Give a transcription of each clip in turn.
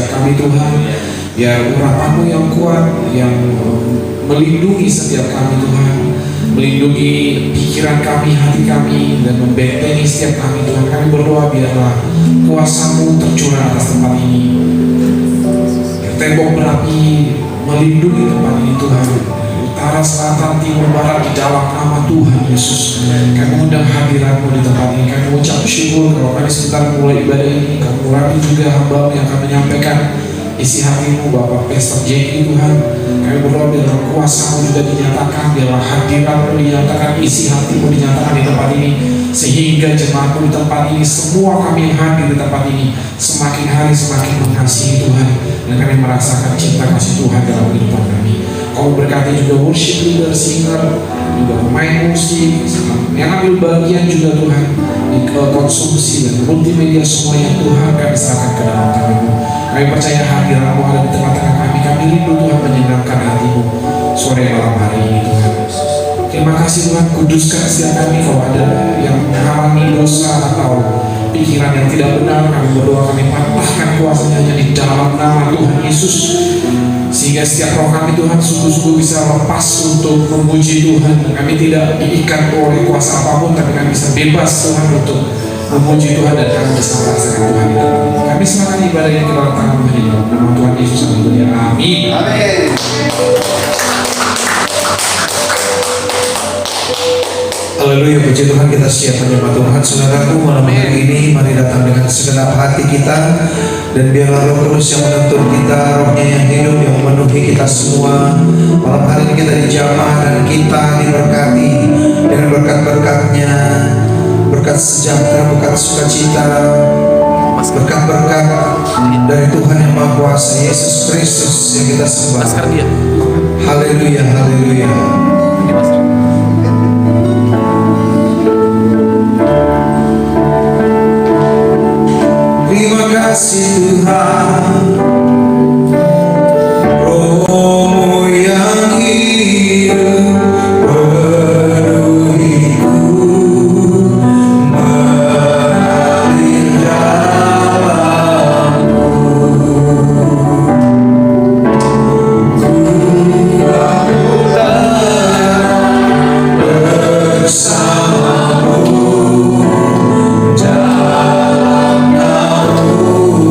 setiap kami Tuhan. Biar urapan-Mu yang kuat yang melindungi setiap kami Tuhan, melindungi pikiran kami, hati kami, dan membentengi setiap kami Tuhan. Kami berdoa biarlah kuasa-Mu tercurah atas tempat ini. Biar tembok berapi melindungi tempat ini Tuhan. Utara, selatan, timur, barat, di dalam nama Tuhan Yesus. Kami undang hadirat-Mu di tempat ini. Kami ucap syukur kalau kami sebentar mulai ibadah ini. Kami urapi juga hamba-Mu yang kami menyampaikan isi hati-Mu Bapak Pastor Jeki Tuhan. Kami berdoa biarlah kuasa-Mu juga dinyatakan, biarlah hadirat-Mu dinyatakan, isi hati-Mu dinyatakan di tempat ini, sehingga jemaat-Mu di tempat ini, semua kami yang hadir di tempat ini semakin hari semakin mengasihi Tuhan, dan kami merasakan cinta kasih Tuhan dalam kehidupan kami. Kau berkati juga worship leader, singer, juga pemain musik, yang ambil bagian juga Tuhan di konsumsi dan multimedia semuanya Tuhan, kami serahkan ke dalam tangan-Mu. Kami percaya hadirat-Mu ada di tengah-tengah kami. Kami rindu Tuhan menyenangkan hati-Mu sore malam hari ini Tuhan. Terima kasih Tuhan, kuduskan setiap kami. Kalau ada yang menghalangi dosa atau pikiran yang tidak benar, kami berdoa, kami patahkan kuasanya hanya di dalam nama Tuhan Yesus, sehingga setiap roh kami Tuhan sungguh-sungguh bisa lepas untuk memuji Tuhan. Kami tidak diikat oleh kuasa apapun, tapi kami bisa bebas Tuhan untuk memuji Tuhan, dan kami bisa merasakan Tuhan di dalam ini. Kami serahkan ibadah yang kita letakkan di dalam nama Tuhan Yesus. Amin. Amin. Haleluya, puji Tuhan, kita siap menyembah Tuhan. Saudaraku, malam hari ini mari datang dengan segenap hati kita, dan biarlah Roh Kudus yang menuntun kita, Rohnya yang hidup yang memenuhi kita semua. Malam hari ini kita dijamah dan kita diberkati dengan berkat-berkatnya, berkat sejahtera, berkat sukacita, berkat-berkat dari Tuhan yang Maha Kuasa, Yesus Kristus yang kita sembah. Haleluya, haleluya. Terima kasih Tuhan, Roh-Mu yang hidup penuhiku, mengalir dalamku. Bersamamu dalam naungan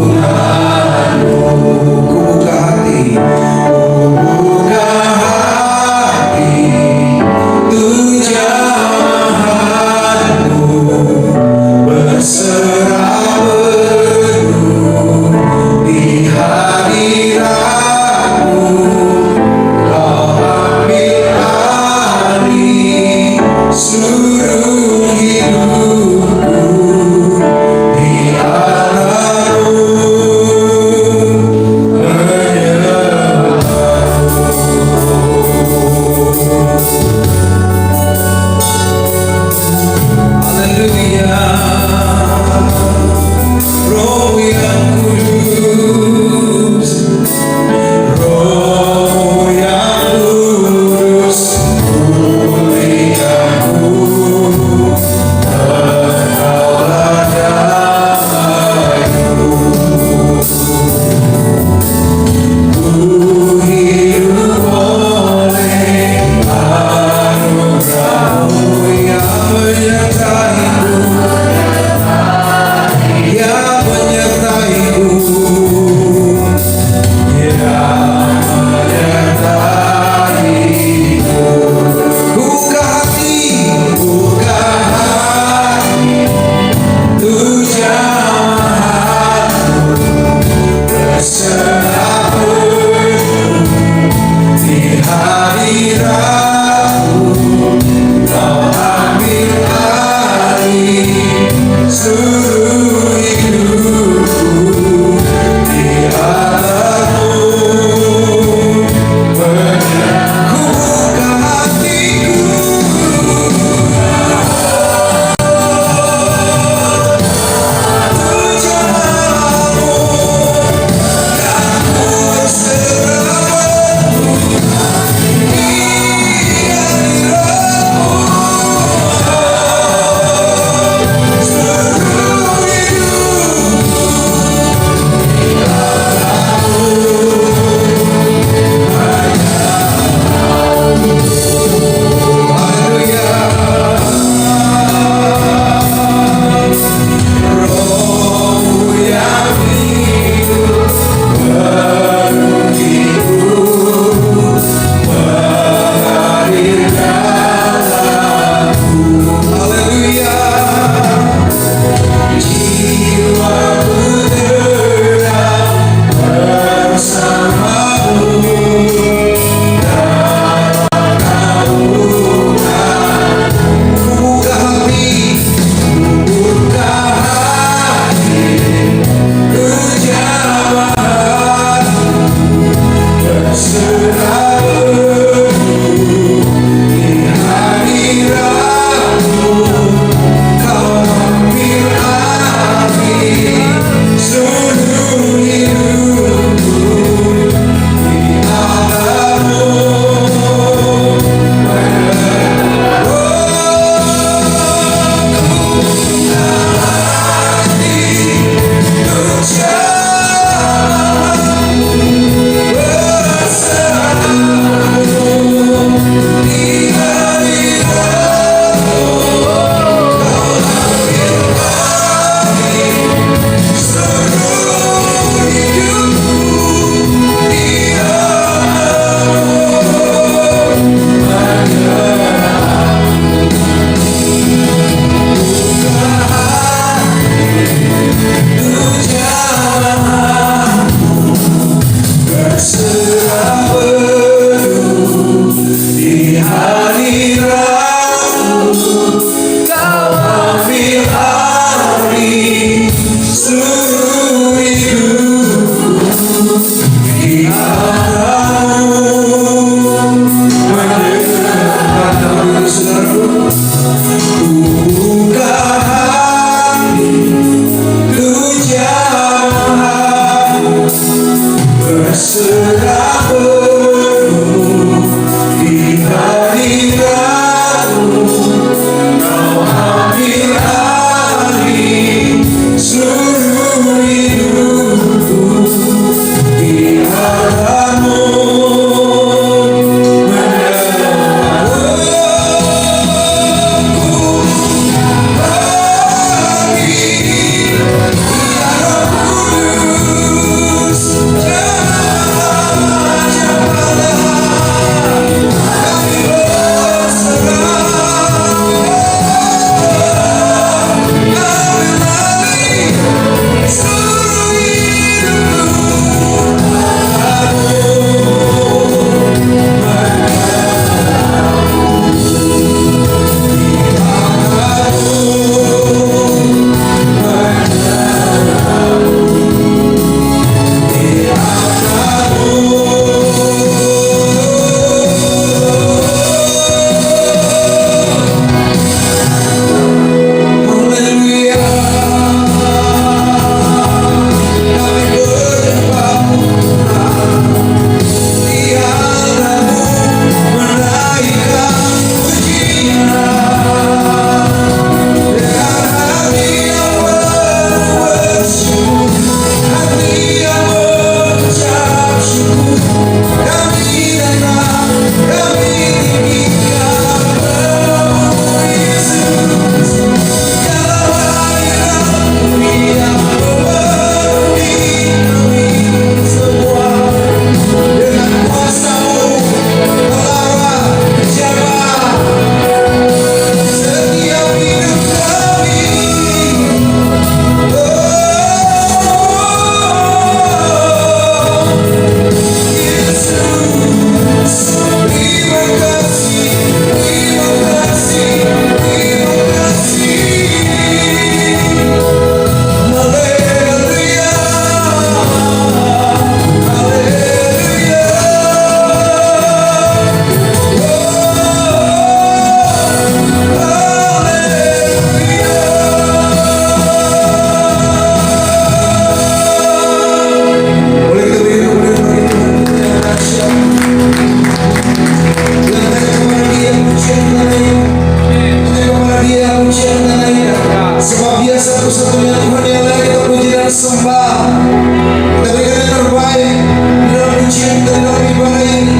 Kita berikan yang terbaik di dalam pujian kita, di dalam ibadah ini.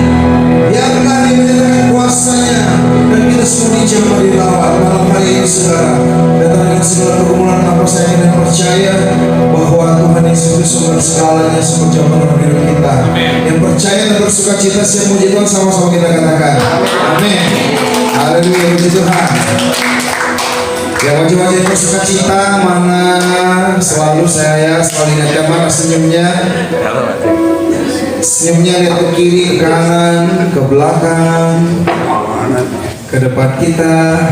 Biarkan Dia menyatakan kuasanya dan kita semua dijamah dilawat malam hari ini, saudara. Datang dengan segala pergumulan apa saya dan percaya bahwa Tuhan Yesus itu sumber segalanya, sumber jawaban dalam hidup kita. Yang percaya dan bersuka cita siap muji Tuhan, sama-sama kita katakan amin. Haleluya, puji Tuhan. Ya, wajah-wajah yang bersuka cita mana selalu saya selalu ingatkan, mana senyumnya. Senyumnya lihat ke kiri, ke kanan, ke belakang, ke depan kita.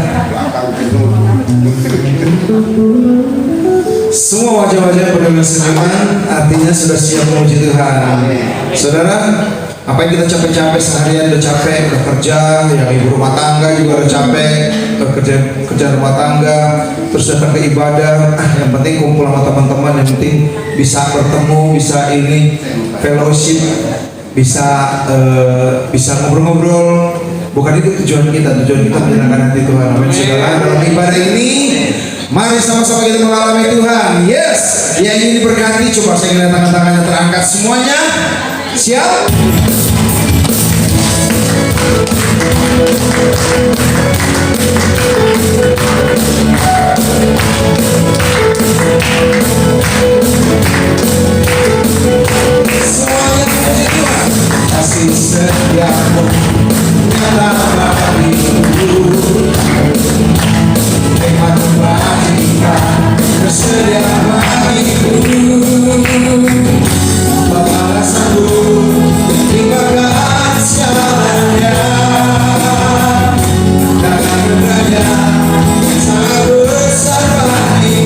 Semua wajah-wajah penuh dengan senyuman, artinya sudah siap memuji Tuhan. Saudara, apa yang kita capek-capek seharian, udah capek, udah kerja, yang ibu rumah tangga juga udah capek, kerja rumah tangga, terus datang ke ibadah. Yang penting kumpul sama teman-teman, yang penting bisa bertemu, bisa ini fellowship, bisa ngobrol-ngobrol. Bukan itu tujuan kita menyenangkan hati Tuhan. Amin, saudara. Dalam ibadah ini, mari sama-sama kita mengalami Tuhan. Yes, yang ini diberkati. Coba saya ingin tangan-tangannya terangkat semuanya. Siap? Semuanya puji Tuhan. Kasih setiamu nyata bagiku, nikmat bagikan bersedia bagiku. Balasanku terima kasih segalanya, karena berdaya sangat besar bagiku.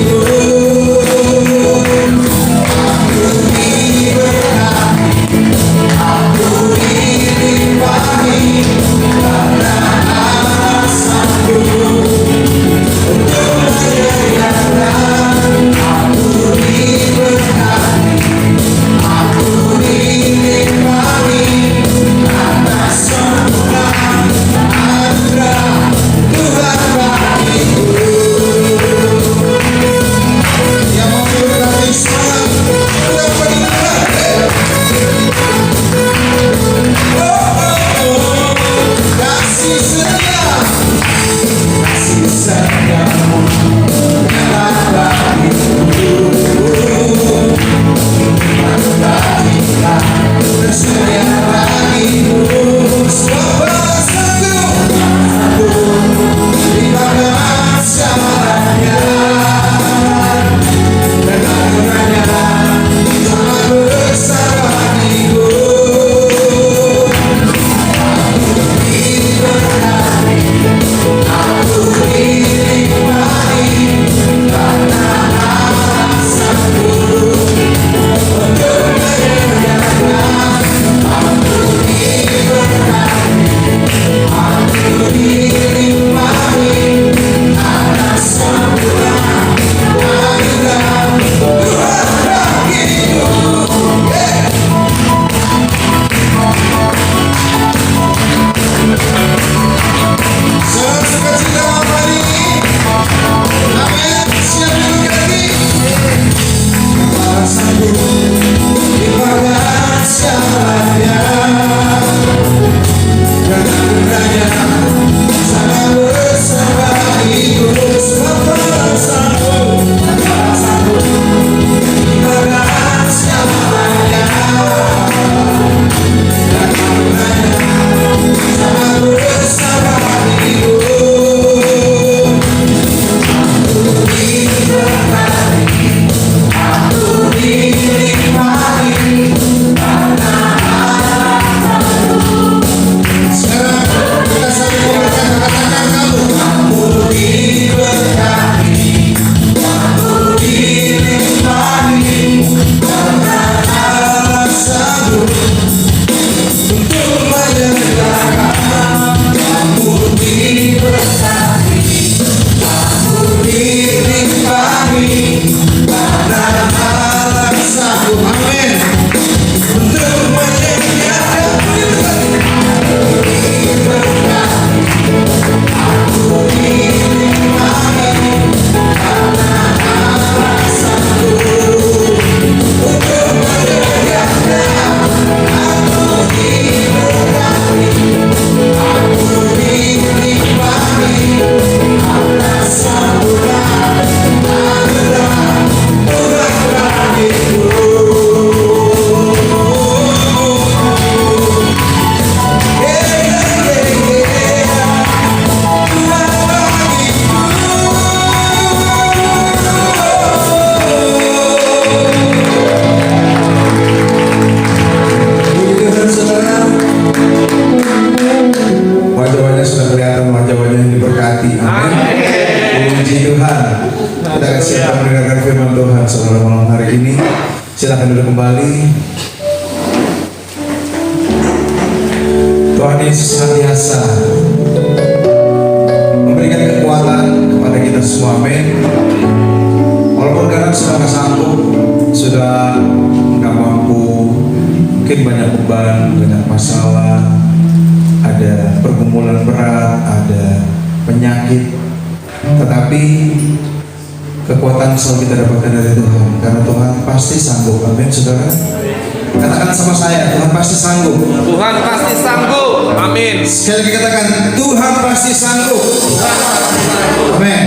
Silakan duduk kembali. Tuhan Yesus senantiasa memberikan kekuatan kepada kita semua, amin. Walaupun kadang sudah nggak sanggup, sudah nggak mampu, mungkin banyak beban, banyak masalah, ada pergumulan berat, ada penyakit, tetapi kekuatan selalu kita dapatkan dari Tuhan, karena Tuhan pasti sanggup, amin saudara. Katakan sama saya, Tuhan pasti sanggup. Tuhan pasti sanggup. Amin. Sekali lagi katakan, Tuhan pasti sanggup. Amin.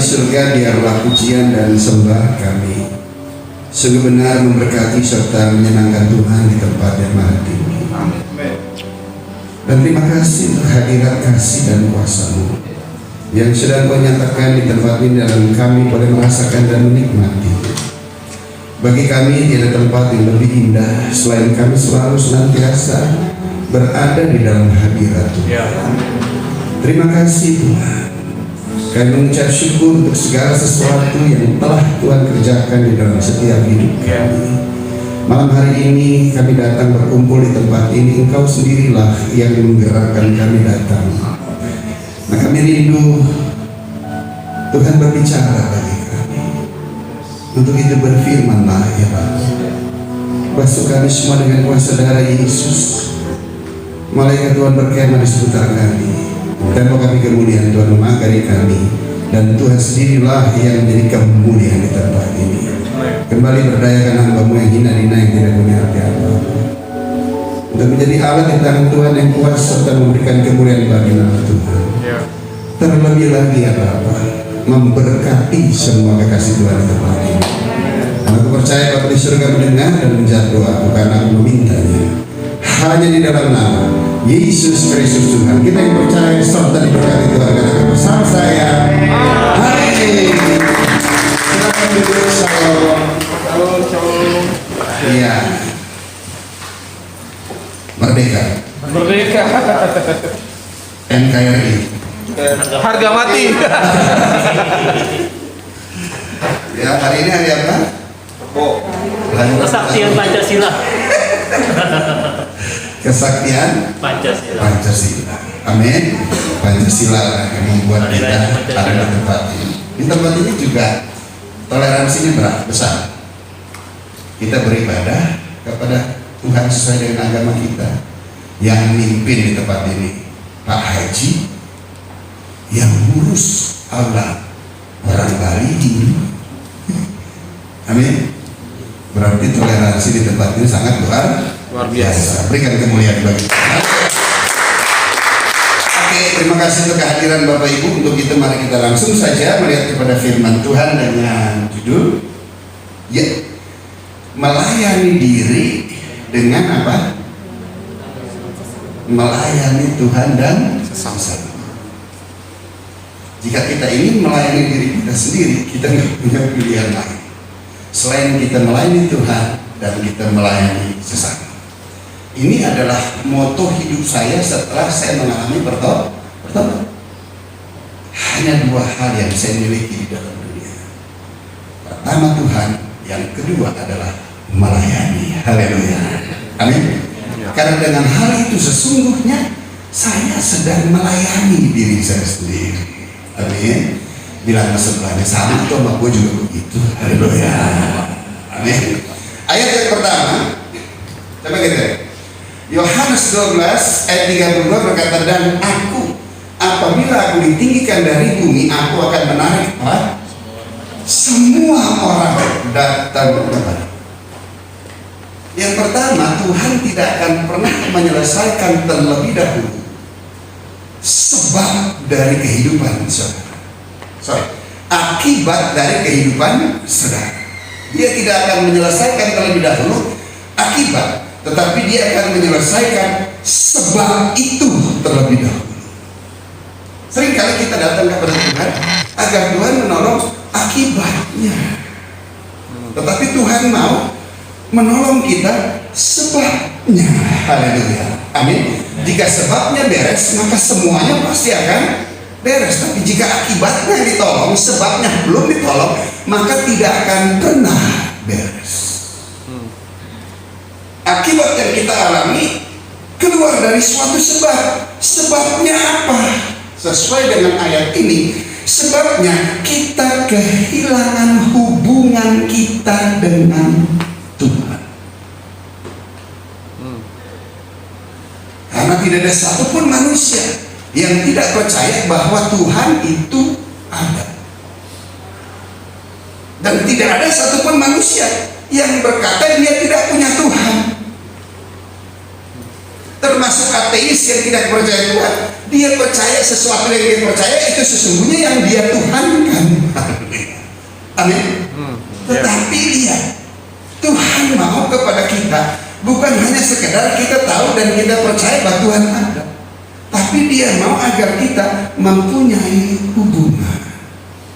surga, biarlah pujian dan sembah kami sungguh benar memberkati serta menyenangkan Tuhan di tempat yang maha tinggi. Dan terima kasih untuk hadirat kasih dan kuasa-Mu yang sedang Kau nyatakan di tempat ini, dan kami boleh merasakan dan menikmati. Bagi kami tidak ada tempat yang lebih indah selain kami selalu senantiasa berada di dalam hadirat Tuhan. Terima kasih Tuhan. Kami mengucap syukur untuk segala sesuatu yang telah Tuhan kerjakan di dalam setiap hidup kami. Malam hari ini kami datang berkumpul di tempat ini. Engkau sendirilah yang menggerakkan kami datang. Nah, kami rindu Tuhan berbicara bagi kami. Untuk itu berfirman-Lah ya Bapa. Basuh kami semua dengan kuasa darah Yesus. Malaikat Tuhan berkemah di seputar kami. Tembok kami kemuliaan Tuhan memagari kami, dan Tuhan sendirilah yang menjadi kemuliaan di tempat ini. Kembali berdayakan hamba-Mu yang hina-hina, yang tidak punya arti apa-apa, untuk menjadi alat di tangan Tuhan yang kuat serta memberikan kemuliaan bagi nama Tuhan. Terlebih lagi ya Bapa, memberkati semua kekasih Tuhan di tempat ini. Aku percaya Bapa di surga mendengar dan menjawab doaku, karena aku memintanya hanya di dalam nama Yesus Kristus Tuhan. Kita yang percaya serta diberkati Tuhan, katakan bersama saya. Amin. Silakan duduk. Shalom. Shalom. Iya. Merdeka. Merdeka. NKRI. Harga mati. Ya, hari ini hari apa? Kesaktian Pancasila. Kesaktian Pancasila. Amin. Pancasila yang membuat kita ada di tempat ini. Di tempat ini juga toleransinya besar. Kita beribadah kepada Tuhan sesuai dengan agama kita. Yang memimpin di tempat ini Pak Haji, yang ngurus Allah orang Bali Hindu. Amin. Berarti toleransi di tempat ini sangat luar biasa. Berikan kemuliaan bagi Tuhan. Oke, terima kasih untuk kehadiran Bapak Ibu. Untuk itu mari kita langsung saja melihat kepada firman Tuhan dengan judul melayani diri dengan apa? Melayani Tuhan dan sesama. Jika kita ingin melayani diri kita sendiri, kita nggak punya pilihan lain selain kita melayani Tuhan dan kita melayani sesama. Ini adalah moto hidup saya setelah saya mengalami pertobatan. Hanya dua hal yang saya miliki di dalam dunia. Pertama Tuhan, yang kedua adalah melayani. Haleluya. Amin. Karena dengan hal itu sesungguhnya saya sedang melayani diri saya sendiri. Amin. Bilang ke sebelahnya, sama tuh sama gue juga begitu. Haleluya. Amin. Ayat yang pertama, coba kita Yohanes 12 ayat 32 berkata, dan aku, apabila aku ditinggikan dari bumi, aku akan menarik apa? Semua orang datang kepada. Yang pertama, Tuhan tidak akan pernah menyelesaikan terlebih dahulu sebab dari kehidupan saudara. Akibat dari kehidupan saudara. Dia tidak akan menyelesaikan terlebih dahulu akibat, tetapi dia akan menyelesaikan sebab itu terlebih dahulu. Seringkali kita datang kepada Tuhan agar Tuhan menolong akibatnya, tetapi Tuhan mau menolong kita sebabnya. Haleluya. Amin. Jika sebabnya beres, maka semuanya pasti akan beres. Tapi jika akibatnya ditolong, sebabnya belum ditolong, maka tidak akan pernah beres. Akibat yang kita alami keluar dari suatu sebab. Sebabnya apa? Sesuai dengan ayat ini, sebabnya kita kehilangan hubungan kita dengan Tuhan. Karena tidak ada satupun manusia yang tidak percaya bahwa Tuhan itu ada. Dan tidak ada satupun manusia yang berkata dia tidak punya Tuhan. termasuk ateis yang tidak percaya Tuhan. Dia percaya sesuatu yang dia percaya itu sesungguhnya yang dia tuhankan. Amin. Tetapi lihat, Tuhan mau kepada kita bukan hanya sekedar kita tahu dan kita percaya bahwa Tuhan ada, tapi Dia mau agar kita mempunyai hubungan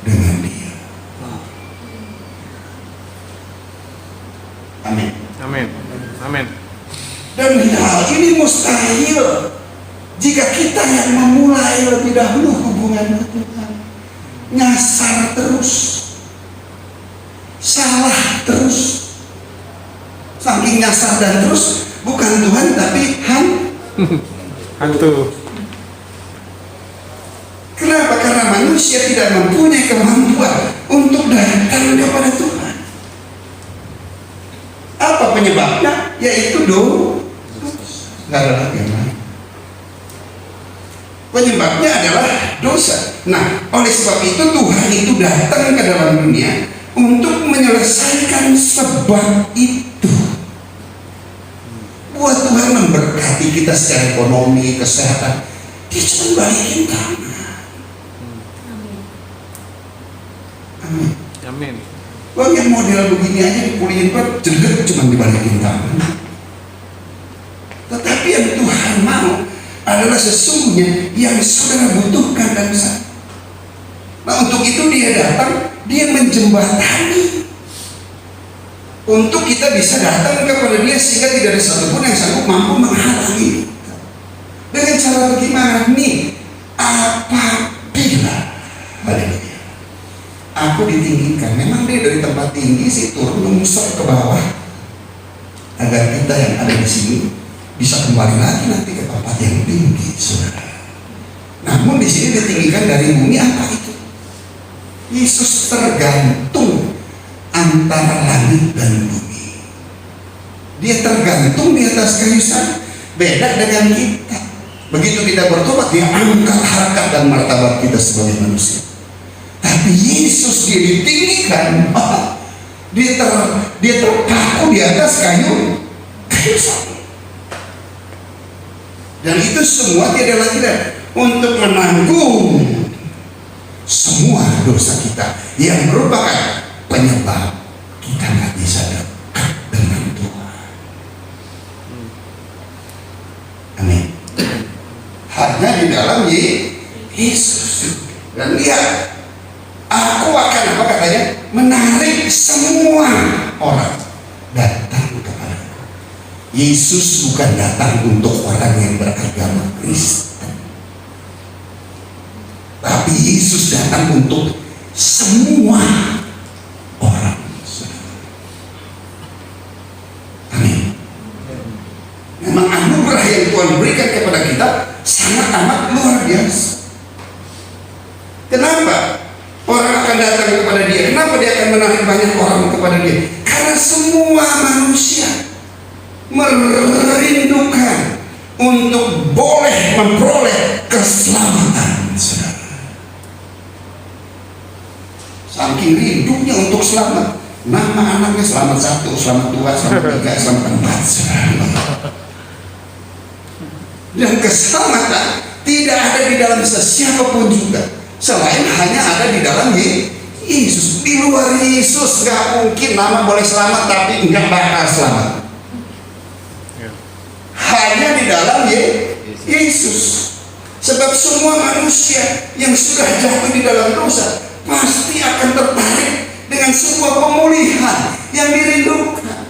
dengan Dia. Amin. Amin. Amin. Dan hal ini mustahil jika kita yang memulai lebih dahulu hubungan dengan Tuhan. Nyasar terus, salah terus, saking nyasar dan terus bukan Tuhan tapi Hantu. Kenapa? Karena manusia tidak mempunyai kemampuan untuk datang kepada Tuhan. Apa penyebabnya? Yaitu dosa. Nggak ada lagi yang lain. Penyebabnya adalah dosa. Nah, oleh sebab itu Tuhan itu datang ke dalam dunia untuk menyelesaikan sebab itu. Buat Tuhan memberkati kita secara ekonomi, kesehatan, Dia cuma balikin tangan. Amin. Amin. Bang, yang model begini aja dipulihin Pak, jelek cuma dibalikin tangan. Tetapi yang Tuhan mau adalah sesungguhnya yang saudara butuhkan dan saya. Nah, untuk itu Dia datang, Dia menjembatani untuk kita bisa datang kepada Dia sehingga tidak ada satupun yang sanggup mampu menghalangi. Dengan cara bagaimana nih? Apabila haleluya, aku ditinggikan, memang Dia dari tempat tinggi sih turun menyusap ke bawah agar kita yang ada di sini bisa kembali lagi nanti ke tempat yang tinggi, saudara. Namun di sini ditinggikan dari bumi, apa itu? Yesus tergantung antara langit dan bumi. Dia tergantung di atas kayu salib. Beda dengan kita. Begitu kita bertobat, Dia angkat harkat dan martabat kita sebagai manusia. Tapi Yesus Dia ditinggikan, dia terpaku di atas kayu salib. Dan itu semua tiada lagi untuk menanggung semua dosa kita yang merupakan penyebab kita nggak bisa dekat dengan Tuhan. Amin. Hanya di dalam Yesus. Dan lihat, aku akan apa katanya? Menarik semua orang datang kepada Aku. Yesus bukan datang untuk orang yang beragama Kristen, tapi Yesus datang untuk semua orang. Amin. Memang anugerah yang Tuhan berikan kepada kita sangat amat luar biasa. Kenapa orang akan datang kepada Dia? Kenapa Dia akan menarik banyak orang kepada Dia? Karena semua manusia merindukan untuk boleh memperoleh keselamatan, saudara. Saking rindunya untuk selamat, nama anaknya selamat 1, selamat 2, selamat 3, selamat 4, saudara. Dan keselamatan tidak ada di dalam sesiapapun juga, selain hanya ada di dalam Yesus. Di luar Yesus gak mungkin nama boleh selamat tapi nggak bakal selamat. Hanya di dalam Yesus. Sebab semua manusia yang sudah jatuh di dalam dosa pasti akan tertarik dengan sebuah pemulihan yang dirindukan,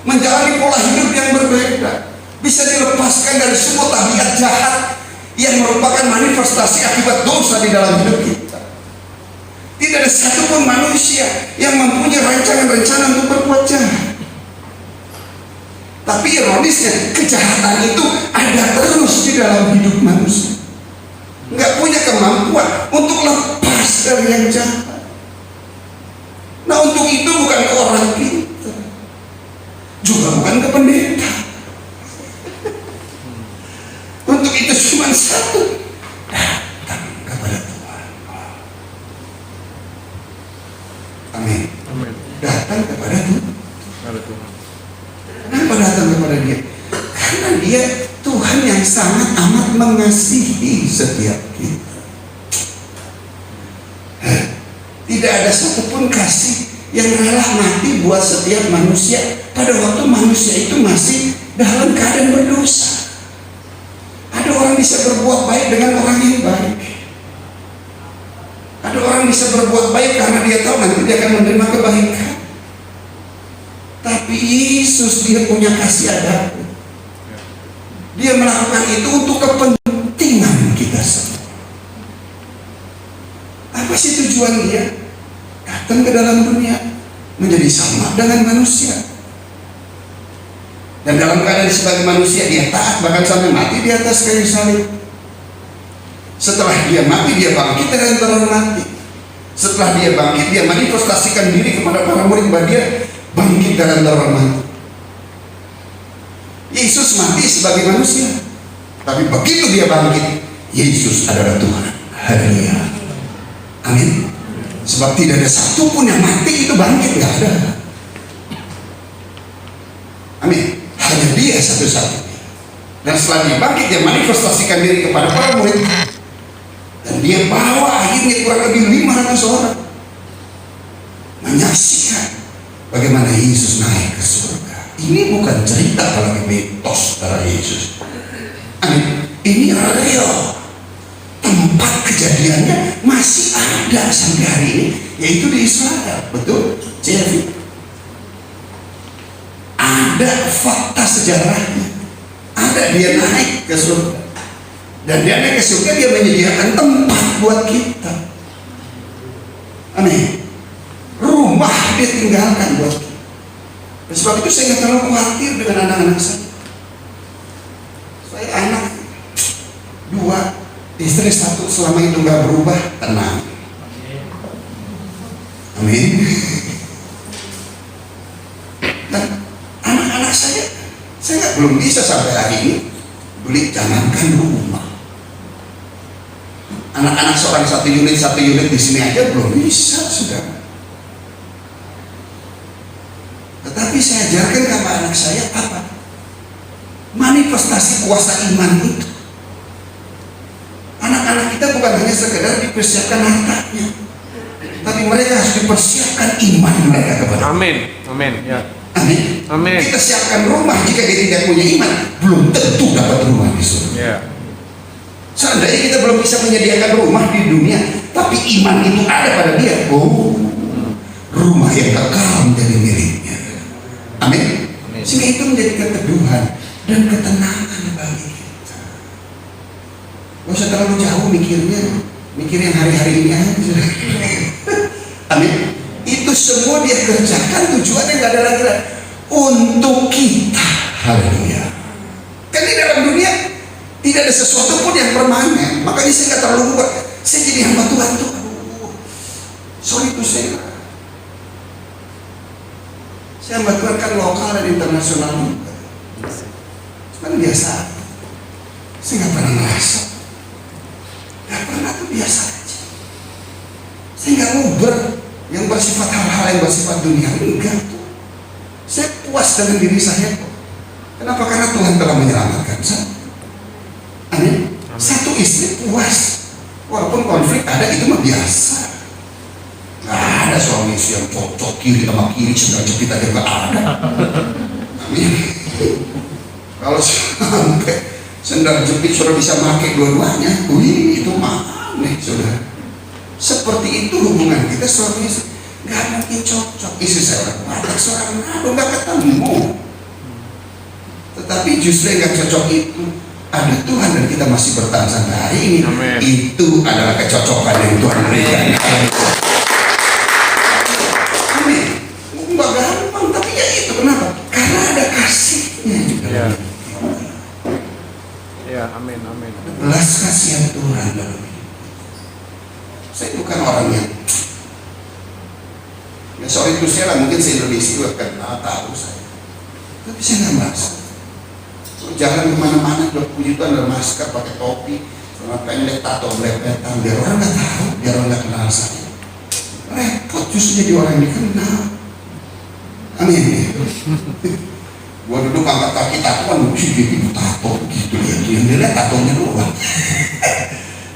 menjalani pola hidup yang berbeda, bisa dilepaskan dari semua tabiat jahat yang merupakan manifestasi akibat dosa di dalam hidup kita. Tidak ada satupun manusia yang mempunyai rancangan-rencana untuk berbuat jahat. Tapi ironisnya, kejahatan itu ada terus di dalam hidup manusia. Nggak punya kemampuan untuk lepas dari yang jahat. Nah, untuk itu bukan ke orang pintar, juga bukan ke pendeta. Untuk itu cuma satu, datang kepada Tuhan. Amin. Amin. Datang kepada Tuhan. Ada Tuhan. Kenapa datang kepada Dia? Karena Dia Tuhan mengasihi setiap kita. Tidak ada satupun kasih yang rela mati buat setiap manusia pada waktu manusia itu masih dalam keadaan berdosa. Ada orang bisa berbuat baik dengan orang yang baik. Ada orang bisa berbuat baik karena dia tahu nanti dia akan menerima kebaikan. Tapi Yesus, dia punya kasih adab. Dia melakukan itu untuk kepentingan kita semua. Apa sih tujuan dia? Datang ke dalam dunia menjadi sama dengan manusia. Dan dalam keadaan sebagai manusia dia taat bahkan sampai mati di atas kayu salib. Setelah dia mati, dia bangkit dari antara orang mati. Setelah dia bangkit, dia manifestasikan diri kepada para murid bahwa dia bangkit dari antara orang mati. Yesus mati sebagai manusia, tapi begitu dia bangkit, Yesus adalah Tuhan. Haleluya. Amin. Sebab tidak ada satupun yang mati itu bangkit, nggak ada. Amin. Hanya dia satu-satunya. Dan setelah dia bangkit, dia manifestasikan diri kepada para murid. Dan dia bawa akhirnya kurang lebih 500 orang menyaksikan bagaimana Yesus naik ke surga. Ini bukan cerita apalagi mitos tentang Yesus. Amin. Ini real. Tempat kejadiannya masih ada sampai hari ini, yaitu di Israel. Betul? Jadi ada fakta sejarahnya. Ada dia naik ke surga. Dan dia naik ke surga, dia menyediakan tempat buat kita. Amin. Rumah dia tinggalkan buat kita. Dan sebab itu saya nggak terlalu khawatir dengan anak-anak saya. Saya anak 2, istri 1, selama itu nggak berubah, tenang. Amin. Dan anak-anak saya belum bisa sampai hari ini beli, jangankan rumah. Anak-anak seorang satu unit di sini aja belum bisa, sudah. Tetapi saya ajarkan kepada anak saya apa? Manifestasi kuasa iman itu. Anak-anak kita bukan hanya sekedar dipersiapkan hartanya, tapi mereka harus dipersiapkan iman mereka kepada Allah. Amin. Amin. Ya. Amin. Amin. Kita siapkan rumah, jika dia tidak punya iman, belum tentu dapat rumah di surga. Ya. Seandainya kita belum bisa menyediakan rumah di dunia, tapi iman itu ada pada dia, rumah yang kekal menjadi miliknya. Amin. Sehingga itu menjadi keteduhan dan ketenangan bagi kita. Gak usah terlalu jauh mikirnya, mikir yang hari-hari ini aja. Amin. Itu semua dia kerjakan, tujuannya gak ada lagi untuk kita. Haleluya. Kan di dalam dunia tidak ada sesuatu pun yang permanen. Makanya saya nggak terlalu buat. Saya jadi hamba Tuhan tuh. Sorry tuh saya hamba Tuhan kan lokal dan internasional juga. Cuman biasa. Saya nggak pernah ngerasa. Nggak pernah, tuh biasa aja. Saya nggak nguber yang bersifat hal-hal yang bersifat dunia. Enggak tuh. Saya puas dengan diri saya kok. Kenapa? Karena Tuhan telah menyelamatkan saya. Amin. Satu istri puas, walaupun konflik ada, itu mah biasa. Nggak ada suami istri yang cocok kiri sama kiri, sendal jepit aja nggak ada. Amin. Kalau sampai sendal jepit sudah bisa pakai dua-duanya, wih, itu mah aneh, sudah. Seperti itu hubungan kita suami istri. Nggak mungkin cocok. Istri saya orang Batak, seorang Manado, nggak ketemu. Tetapi justru yang nggak cocok itu ada Tuhan, dan kita masih bertahan sampai hari ini. Amen. Itu adalah kecocokan yang Tuhan berikan. Amin. Nggak gampang, tapi ya itu kenapa? Karena ada kasihnya juga. Ya. Ya, amin, amin. Belas kasihan Tuhan dalam hidup. Saya bukan orang yang ya soal itu saya lah, mungkin se-Indonesia juga kenal, tahu saya. Tapi saya nggak merasa. Jalan kemana-mana udah puji Tuhan, ada masker, pakai topi, celana pendek, tato belepetan, biar orang nggak tahu, biar orang nggak kenal saya. Repot justru jadi orang yang dikenal. Amin. Gua duduk angkat kaki tatoan, gitu tato gitu ya, yang dilihat tatonya doang.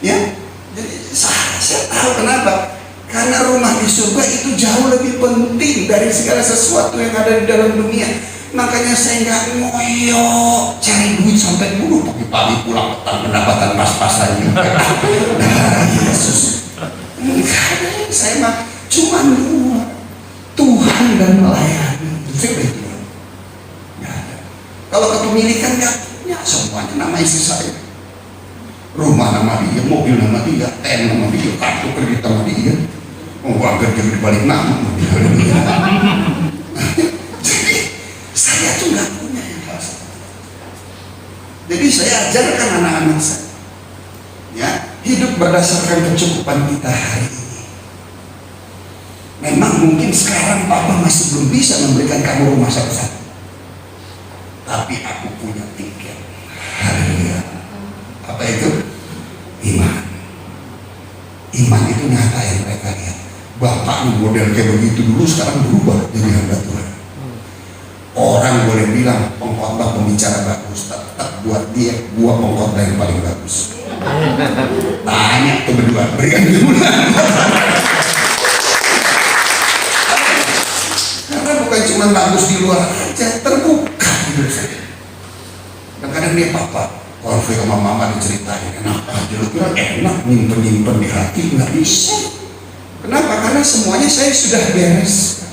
Ya, jadi saya tahu kenapa. Karena rumah di surga itu jauh lebih penting dari segala sesuatu yang ada di dalam dunia. Makanya saya nggak ngoyo cari duit sampai dulu pagi-pagi pulang petang pendapatan pas-pasan juga. Nah, Yesus, enggak, saya mah cuma dua, Tuhan dan melayani. Itu itu. Nggak ada. Kalau kepemilikan nggak punya, semuanya nama istri saya. Rumah nama dia, mobil nama dia, nama dia, kartu kredit nama dia. Warga dia di balik nama. Jadi saya tuh nggak punya yang rasa. Jadi saya ajarkan anak-anak saya, ya, hidup berdasarkan kecukupan kita hari ini. Memang mungkin sekarang Papa masih belum bisa memberikan kamu rumah satu-satu, tapi aku punya tiket. Haleluya. Apa itu? Iman. Iman itu nyata yang mereka lihat. Bapak model kayak begitu dulu sekarang berubah jadi hamba Tuhan. Orang boleh bilang pengkhotbah pembicara bagus, tetap buat dia gua pengkhotbah yang paling bagus. Tanya tuh berdua, berikan dulu. Karena bukan cuma bagus di luar aja, terbuka hidup saya. Kadang-kadang dia papa konflik sama mama diceritain, enak aja lu kira enak nyimpen di hati, nggak bisa. Kenapa? Karena semuanya saya sudah beres.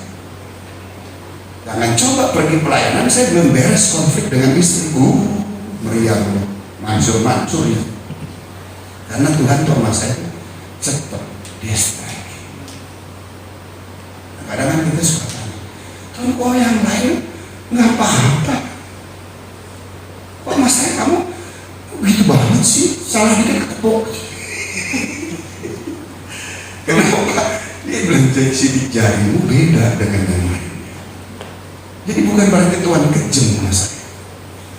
Jangan coba pergi pelayanan saya belum beres konflik dengan istri. Meriang mancur ya. Karena Tuhan tuh sama saya cepat dia strike. Kadang kan kita suka tanya, Tuhan kok yang lain nggak apa-apa? Kok masalah kamu begitu banget sih? Salah dikit ketepuk. Kenapa? Dia bilang sidik jarimu beda dengan yang lainnya. Jadi bukan berarti Tuhan kejam sama saya.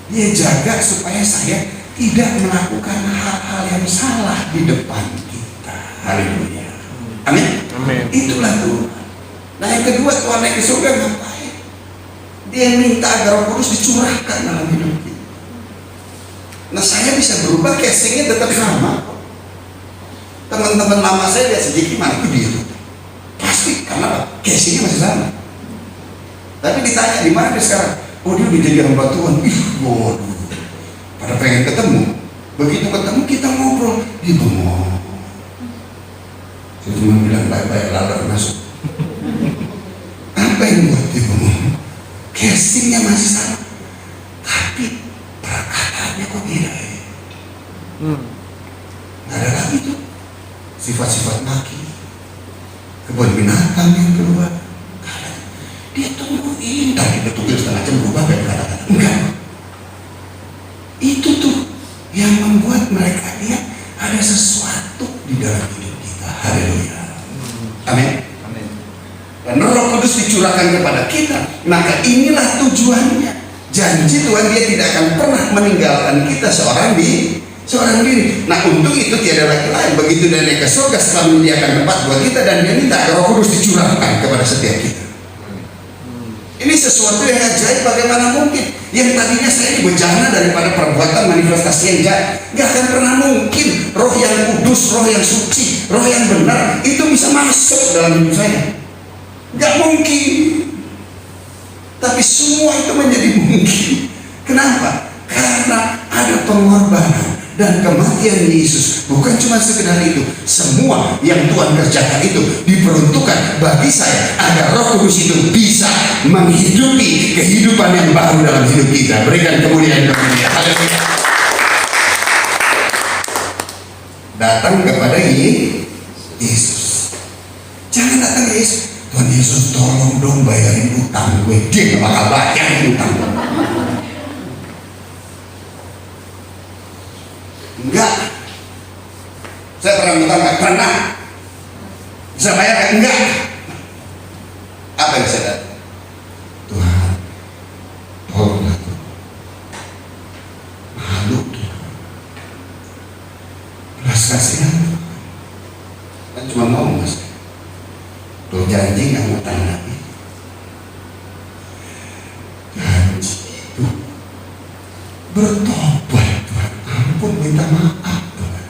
Dia jaga supaya saya tidak melakukan hal-hal yang salah di depan kita. Haleluya. Amin. Amin. Itulah Tuhan. Nah yang kedua, Tuhan naik ke surga ngapain? Dia minta agar Roh Kudus dicurahkan dalam hidup kita. Nah saya bisa berubah, casingnya tetap sama. Teman-teman lama saya lihat sedikit mana itu dia tuh. Pasti karena casingnya masih sama. Tapi ditanya di mana dia sekarang? Oh dia udah jadi hamba Tuhan. Ih, waduh. Pada pengen ketemu. Begitu ketemu kita ngobrol, dia bengong. Saya cuma bilang baik-baik lalar masuk. Apa yang buat dia bengong? Casingnya masih sama, tapi perkataannya kok beda ya? Nggak ada lagi tuh sifat-sifat maki, kebun binatang yang keluar. Dia tungguin, tadi betul setengah jam berubah kayak kata-kata. Enggak. Itu tuh yang membuat mereka lihat ada sesuatu di dalam hidup kita. Haleluya. Amin. Amin. Dan Roh Kudus dicurahkan kepada kita. Maka inilah tujuannya. Janji Tuhan, dia tidak akan pernah meninggalkan kita seorang diri. Nah untuk itu tiada lagi lain. Begitu dia naik ke surga setelah menyediakan tempat buat kita, dan dia minta agar Roh Kudus dicurahkan kepada setiap kita. Ini sesuatu yang ajaib. Bagaimana mungkin yang tadinya saya dibejana daripada perbuatan manifestasi yang jahat, gak akan pernah mungkin Roh yang kudus, Roh yang suci, Roh yang benar itu bisa masuk dalam hidup saya. Gak mungkin. Tapi semua itu menjadi mungkin. Kenapa? Karena ada pengorbanan dan kematian Yesus. Bukan cuma sekedar itu, semua yang Tuhan kerjakan itu diperuntukkan bagi saya agar Roh Kudus itu bisa menghidupi kehidupan yang baru dalam hidup kita. Berikan kemuliaan kepada Dia. Haleluya. Datang kepada Yesus. Jangan datang ke Yesus, Tuhan Yesus tolong dong bayarin utang gue. Dia gak bakal bayarin utang. Enggak. Saya pernah utang gak? Pernah. Bisa bayar gak? Enggak. Apa yang saya datang? Tuhan, tolonglah Tuhan. Malu Tuhan. Belas kasihan Tuhan. Kan cuma mau mas. Tuh janji gak ngutang lagi. Janji. bertobat Tuhan, ampun, minta maaf Tuhan.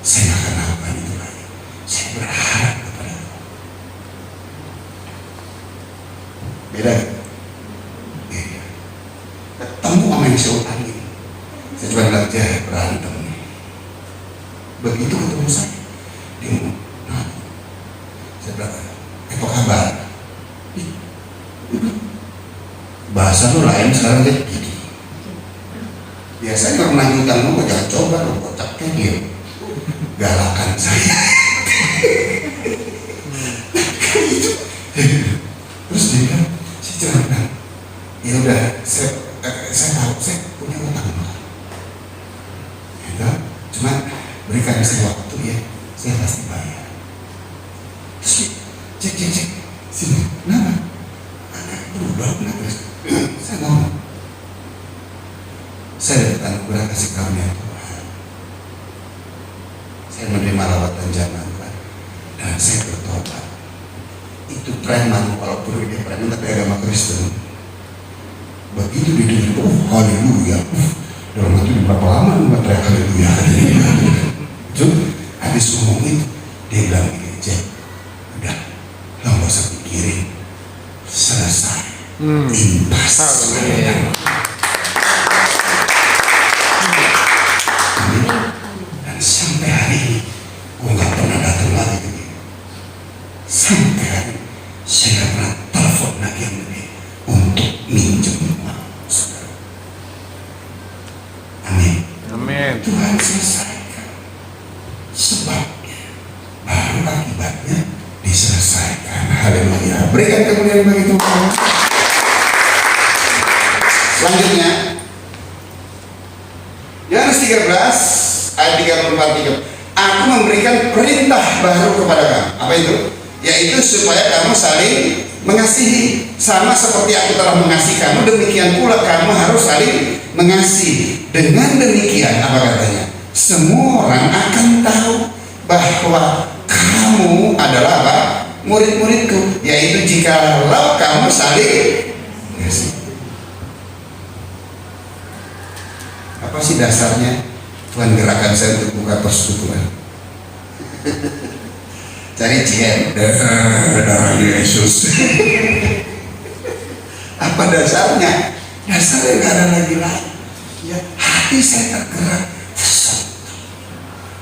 Saya nggak akan lakukan itu lagi. Saya berharap kepada Tuhan. Beda. Beda. Ketemu sama yang saya utangin, saya cuma bilang, berantem. Begitu ketemu saya, dia ngomong, nah, saya bilang, apa kabar? Bahasa lu lain sekarang deh. Biasanya kalau nagih utang lu, jangan coba lu kocaknya dia galakan saya. Terus dia bilang, saya cuma bilang, ya udah, saya tahu saya punya utang. Ya, cuma berikan saya waktu ya, saya pasti bayar. Terus cek sini, kenapa? Anak berubah, kenapa? Saya ngomong, saya datang kepada kasih karunia Tuhan. Saya menerima lawatan jamaah Tuhan, dan saya bertobat. Itu preman, walaupun dia preman tapi agama Kristen. Begitu dia dengar, haleluya. Dalam hati berapa lama nggak teriak haleluya. Habis ngomong itu, dia bilang gini, Jack, udah, lo nggak usah pikirin, selesai, impas. Dan sampai hari ini, gue nggak pernah datang lagi ke dia. Sampai hari ini, saya nggak pernah telepon lagi yang dia untuk minjem uang, saudara. Amin. Amin. Tuhan selesaikan sebabnya, baru akibatnya diselesaikan. Haleluya. Berikan kemuliaan bagi Tuhan. Selanjutnya, Yohanes 13 ayat 34. Aku memberikan perintah baru kepada kamu. Apa itu? Yaitu supaya kamu saling mengasihi, sama seperti aku telah mengasihi kamu, demikian pula kamu harus saling mengasihi. Dengan demikian, apa katanya? Semua orang akan tahu bahwa kamu adalah apa? Murid-muridku, yaitu jikalau kamu saling mengasihi. Apa sih dasarnya Tuhan gerakan saya untuk buka persekutuan? Cari cian, darah Yesus. Apa dasarnya? Dasarnya nggak ada lagi. Ya, hati saya tergerak.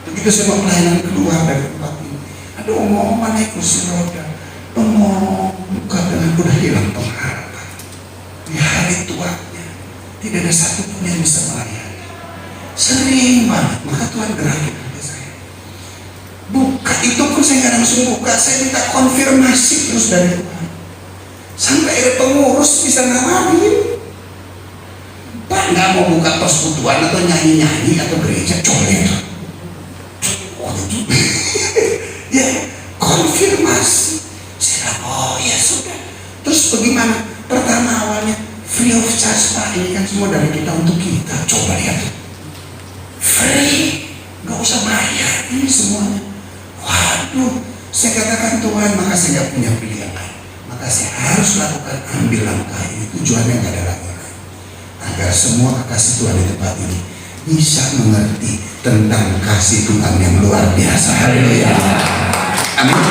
Begitu saya mau pelayanan keluar dari tempat ini, aduh mau naik kursi roda, mau buka dengan udah hilang pengharapan. Di hari tuanya tidak ada satu pun yang bisa melayani. Sering banget, maka Tuhan gerakin hati saya. Buka itu pun saya nggak langsung buka, saya minta konfirmasi terus dari Tuhan. Sampai ada pengurus bisa nawarin, Pak nggak mau buka persekutuan atau nyanyi-nyanyi atau gereja, coba itu. Ya konfirmasi. Saya bilang, oh ya sudah. Terus bagaimana? Pertama awalnya free of charge Pak, ini kan semua dari kita untuk kita. Coba lihat, free, nggak usah bayar ini semuanya. Waduh, saya katakan Tuhan, maka saya nggak punya pilihan lain. Maka saya harus lakukan, ambil langkah ini. Tujuannya nggak ada lagi lain, agar semua kekasih Tuhan di tempat ini bisa mengerti tentang kasih Tuhan yang luar biasa. Haleluya. Amin.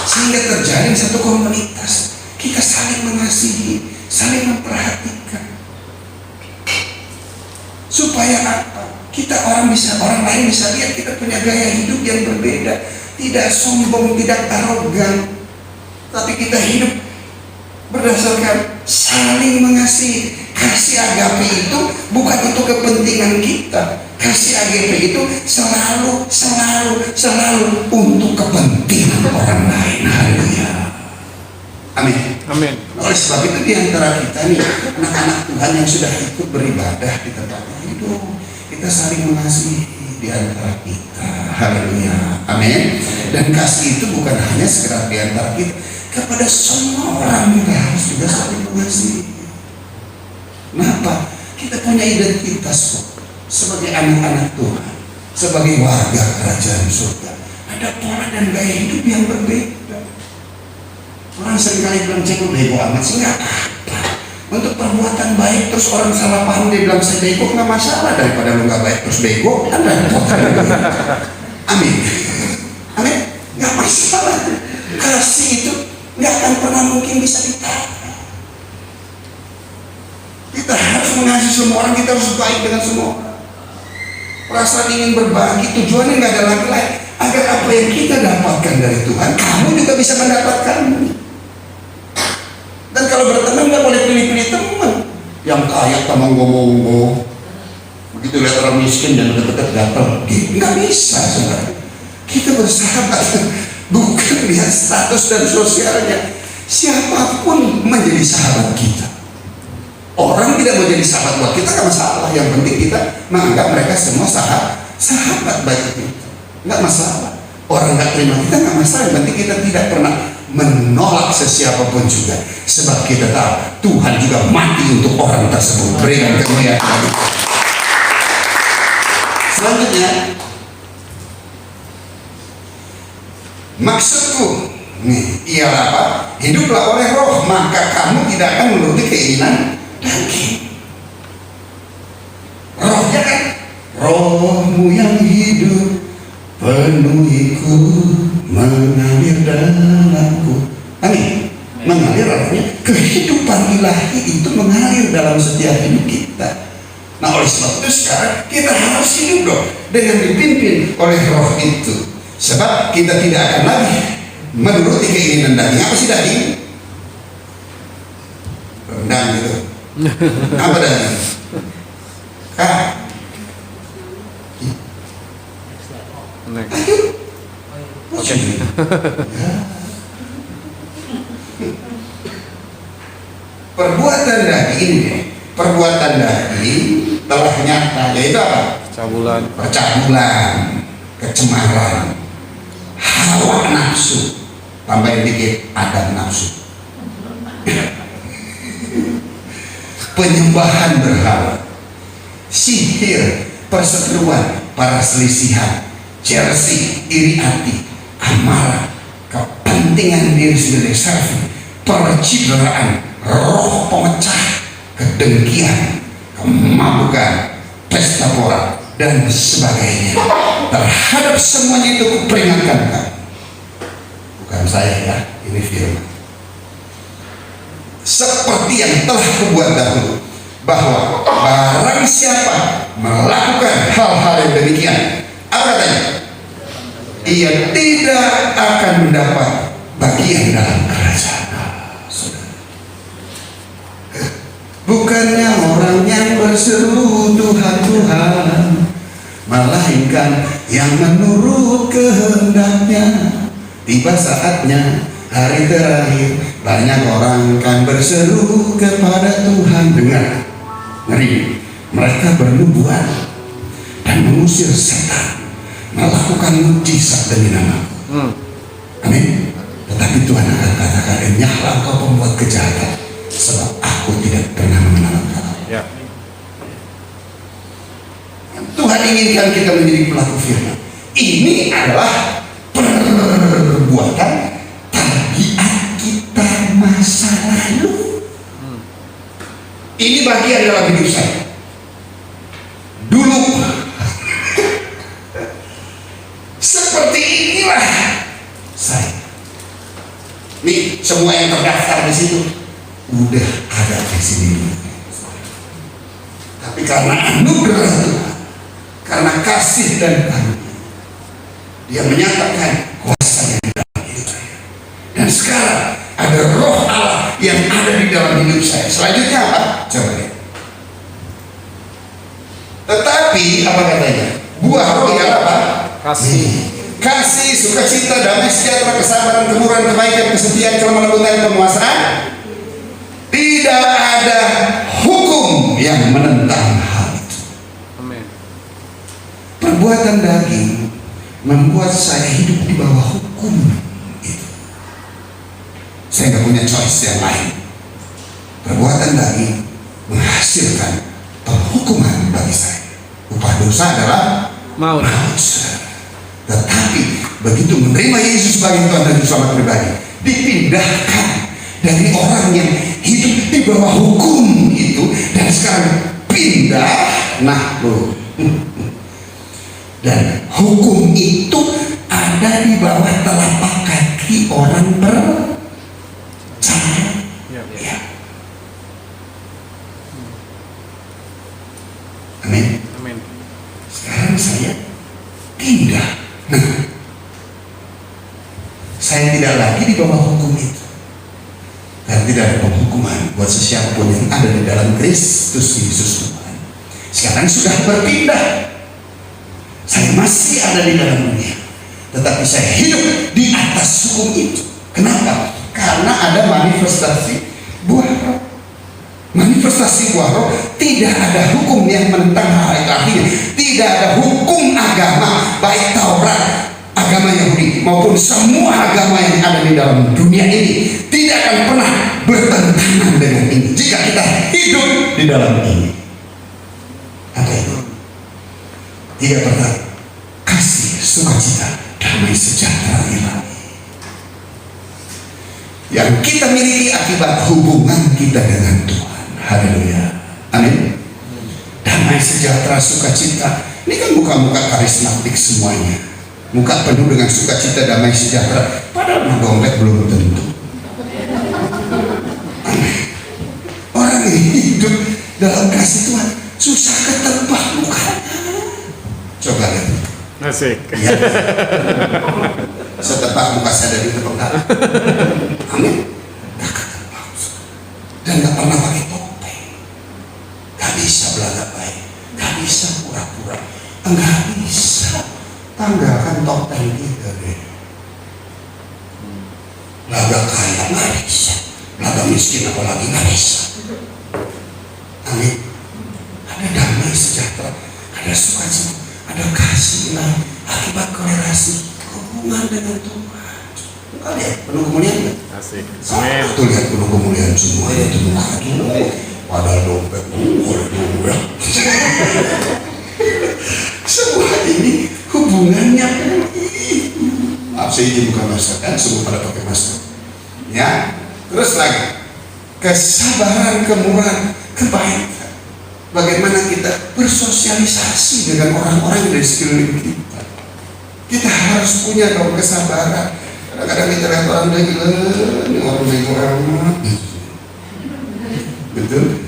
Sehingga terjalin satu komunitas, kita saling mengasihi, saling memperhatikan. Supaya apa? Orang lain bisa lihat kita punya gaya hidup yang berbeda, tidak sombong, tidak arogan, tapi kita hidup berdasarkan saling mengasihi. Kasih agape itu bukan untuk kepentingan kita. Kasih agape itu selalu untuk kepentingan orang lain. Haleluya. Amin. Amin. Oleh sebab itu di antara kita nih, anak-anak Tuhan yang sudah ikut beribadah di tempat itu, kita saling mengasihi di antara kita. Haleluya. Amin. Dan kasih itu bukan hanya sekedar di antara kita, kepada semua orang kita harus juga saling mengasihi. Kenapa? Kita punya identitas kok sebagai anak-anak Tuhan, sebagai warga kerajaan surga. Ada pola dan gaya hidup yang berbeda. Orang seringkali bilang, cek lu bego amat sih, nggak apa-apa. untuk perbuatan baik terus orang salah paham dia bilang saya bego, nggak masalah daripada lu nggak baik terus bego, kan repot. Amin, amin, nggak masalah. Kasih itu nggak akan pernah mungkin bisa ditolak. Kita harus mengasihi semua orang, kita harus baik dengan semua orang. Perasaan ingin berbagi tujuannya nggak ada lagi lain agar apa yang kita dapatkan dari Tuhan kamu juga bisa mendapatkannya. Dan kalau berteman nggak boleh pilih-pilih teman. Yang kaya teman ngomong-ngomong, begitu lihat orang miskin dan deket-deket gatel, nggak bisa saudara. Kita bersahabat bukan lihat status dan sosialnya. Siapapun menjadi sahabat kita. Orang tidak mau jadi sahabat buat kita nggak masalah. Yang penting kita menganggap mereka semua sahabat baik kita, nggak masalah. Orang nggak terima kita nggak masalah. Yang penting kita tidak pernah menolak sesiapapun juga, sebab kita tahu Tuhan juga mati untuk orang tersebut. Berikan kemuliaan. Selanjutnya, maksudku ialah apa? Hiduplah oleh roh, maka kamu tidak akan menuruti keinginan daging. Rohnya kan, rohmu yang hidup penuhiku, mengalir dalamku. Amin. Mengalir artinya kehidupan ilahi itu mengalir dalam setiap hidup kita. Nah oleh sebab itu sekarang kita harus hidup dong dengan dipimpin oleh roh itu. Sebab kita tidak akan lagi menuruti keinginan daging. Apa sih daging? Rendang gitu. Apa daging? Ayo. Oke. Perbuatan daging telah nyata, yaitu apa? Percabulan, kecemaran, hawa nafsu, tambahin dikit Adam nafsu, penyembahan berhala, sihir, perseteruan, perselisihan, jealousy, iri hati, amarah, kepentingan diri sendiri, selfie, percideraan, roh pemecah, kedengkian, kemabukan, pesta pora, dan sebagainya. Terhadap semuanya itu kuperingatkan kamu. Bukan saya ya, ini firman. Seperti yang telah kubuat dahulu, bahwa barang siapa melakukan hal-hal yang demikian, apa katanya? Ia tidak akan mendapat bagian dalam kerajaan Allah. Bukannya orang yang berseru Tuhan Tuhan, melainkan yang menurut kehendaknya. Tiba saatnya hari terakhir, banyak orang kan berseru kepada Tuhan. Dengar, ngeri, mereka bernubuat dan mengusir setan, melakukan mujizat demi nama. Amin. Tetapi Tuhan akan katakan, enyahlah kau pembuat kejahatan, sebab aku tidak pernah mengenal engkau. Ya. Tuhan inginkan kita menjadi pelaku firman. Ini adalah perbuatan tabiat kita masa lalu. Ini bagian dalam hidup saya. Dulu seperti inilah saya. Nih semua yang terdaftar di situ udah ada di sini. Tapi karena anugerah Tuhan, karena kasih dan karunia, Dia menyatakan kuasanya di dalam hidup saya. Dan sekarang ada roh Allah yang ada di dalam hidup saya. Selanjutnya apa? Coba lihat. Tetapi apa katanya? Buah roh ialah apa? Kasih. Kasih, sukacita, damai sejahtera, kesabaran, kemurahan, kebaikan, kesetiaan, kelemah lembutan, penguasaan. Tidak ada hukum yang menentang hal itu. Amin. Perbuatan daging membuat saya hidup di bawah hukum itu. Saya nggak punya choice yang lain. Perbuatan daging menghasilkan penghukuman bagi saya. Upah dosa adalah Maut. Tetapi begitu menerima Yesus sebagai Tuhan dan Juru Selamat pribadi, dipindahkan dari orang yang hidup hidup di bawah hukum itu dan sekarang pindah, nah loh. Dan hukum itu ada di bawah telapak kaki orang percaya. Ya. Amin. Amin. Sekarang saya pindah. Nah, saya tidak lagi di bawah hukum itu. Dan tidak ada penghukuman buat sesiapapun yang ada di dalam Kristus Yesus Tuhan. Sekarang sudah berpindah. Saya masih ada di dalam dunia, tetapi saya hidup di atas hukum itu. Kenapa? Karena ada manifestasi buah roh. Manifestasi buah roh, tidak ada hukum yang menentang hal itu. Artinya tidak ada hukum agama, baik Taurat, agama Yahudi maupun semua agama yang ada di dalam dunia ini tidak akan pernah bertentangan dengan ini jika kita hidup di dalam ini. Apa itu? Tiga pertama, kasih, sukacita, damai sejahtera ilahi yang kita miliki akibat hubungan kita dengan Tuhan. Haleluya. Amin. Damai sejahtera, sukacita. Ini kan muka-muka karismatik semuanya. Muka penuh dengan sukacita, damai sejahtera. Padahal dompet belum tentu. Amin. Orang yang hidup dalam kasih Tuhan susah ketebak mukanya. Coba lihat. Asik. Ya. Setebak muka saya dari tebak. Amin. Gak ketebak. Dan gak pernah pakai topeng. Gak bisa belagak baik. Gak bisa pura-pura. Enggak bisa. Tanggalkan topeng kita deh. Belagak kaya gak bisa. Belagak miskin apalagi gak bisa. Amin. Ada damai sejahtera. Ada sukacita. Ada kasih ilahi akibat korelasi hubungan dengan Tuhan. Coba lihat penuh kemuliaan kan? Asik. Amin. Amin. Tuh lihat penuh kemuliaan semua itu muka dulu. Padahal dompet dompet. Semua ini hubungannya. Maaf saya izin buka masker kan, semua pada pakai masker. Ya, terus lagi kesabaran, kemurahan, kebaikan. Bagaimana kita bersosialisasi dengan orang-orang yang di sekeliling kita. Kita harus punya dong kesabaran. Kadang-kadang kita lihat orang dia gila, ini orang bego amat. Betul?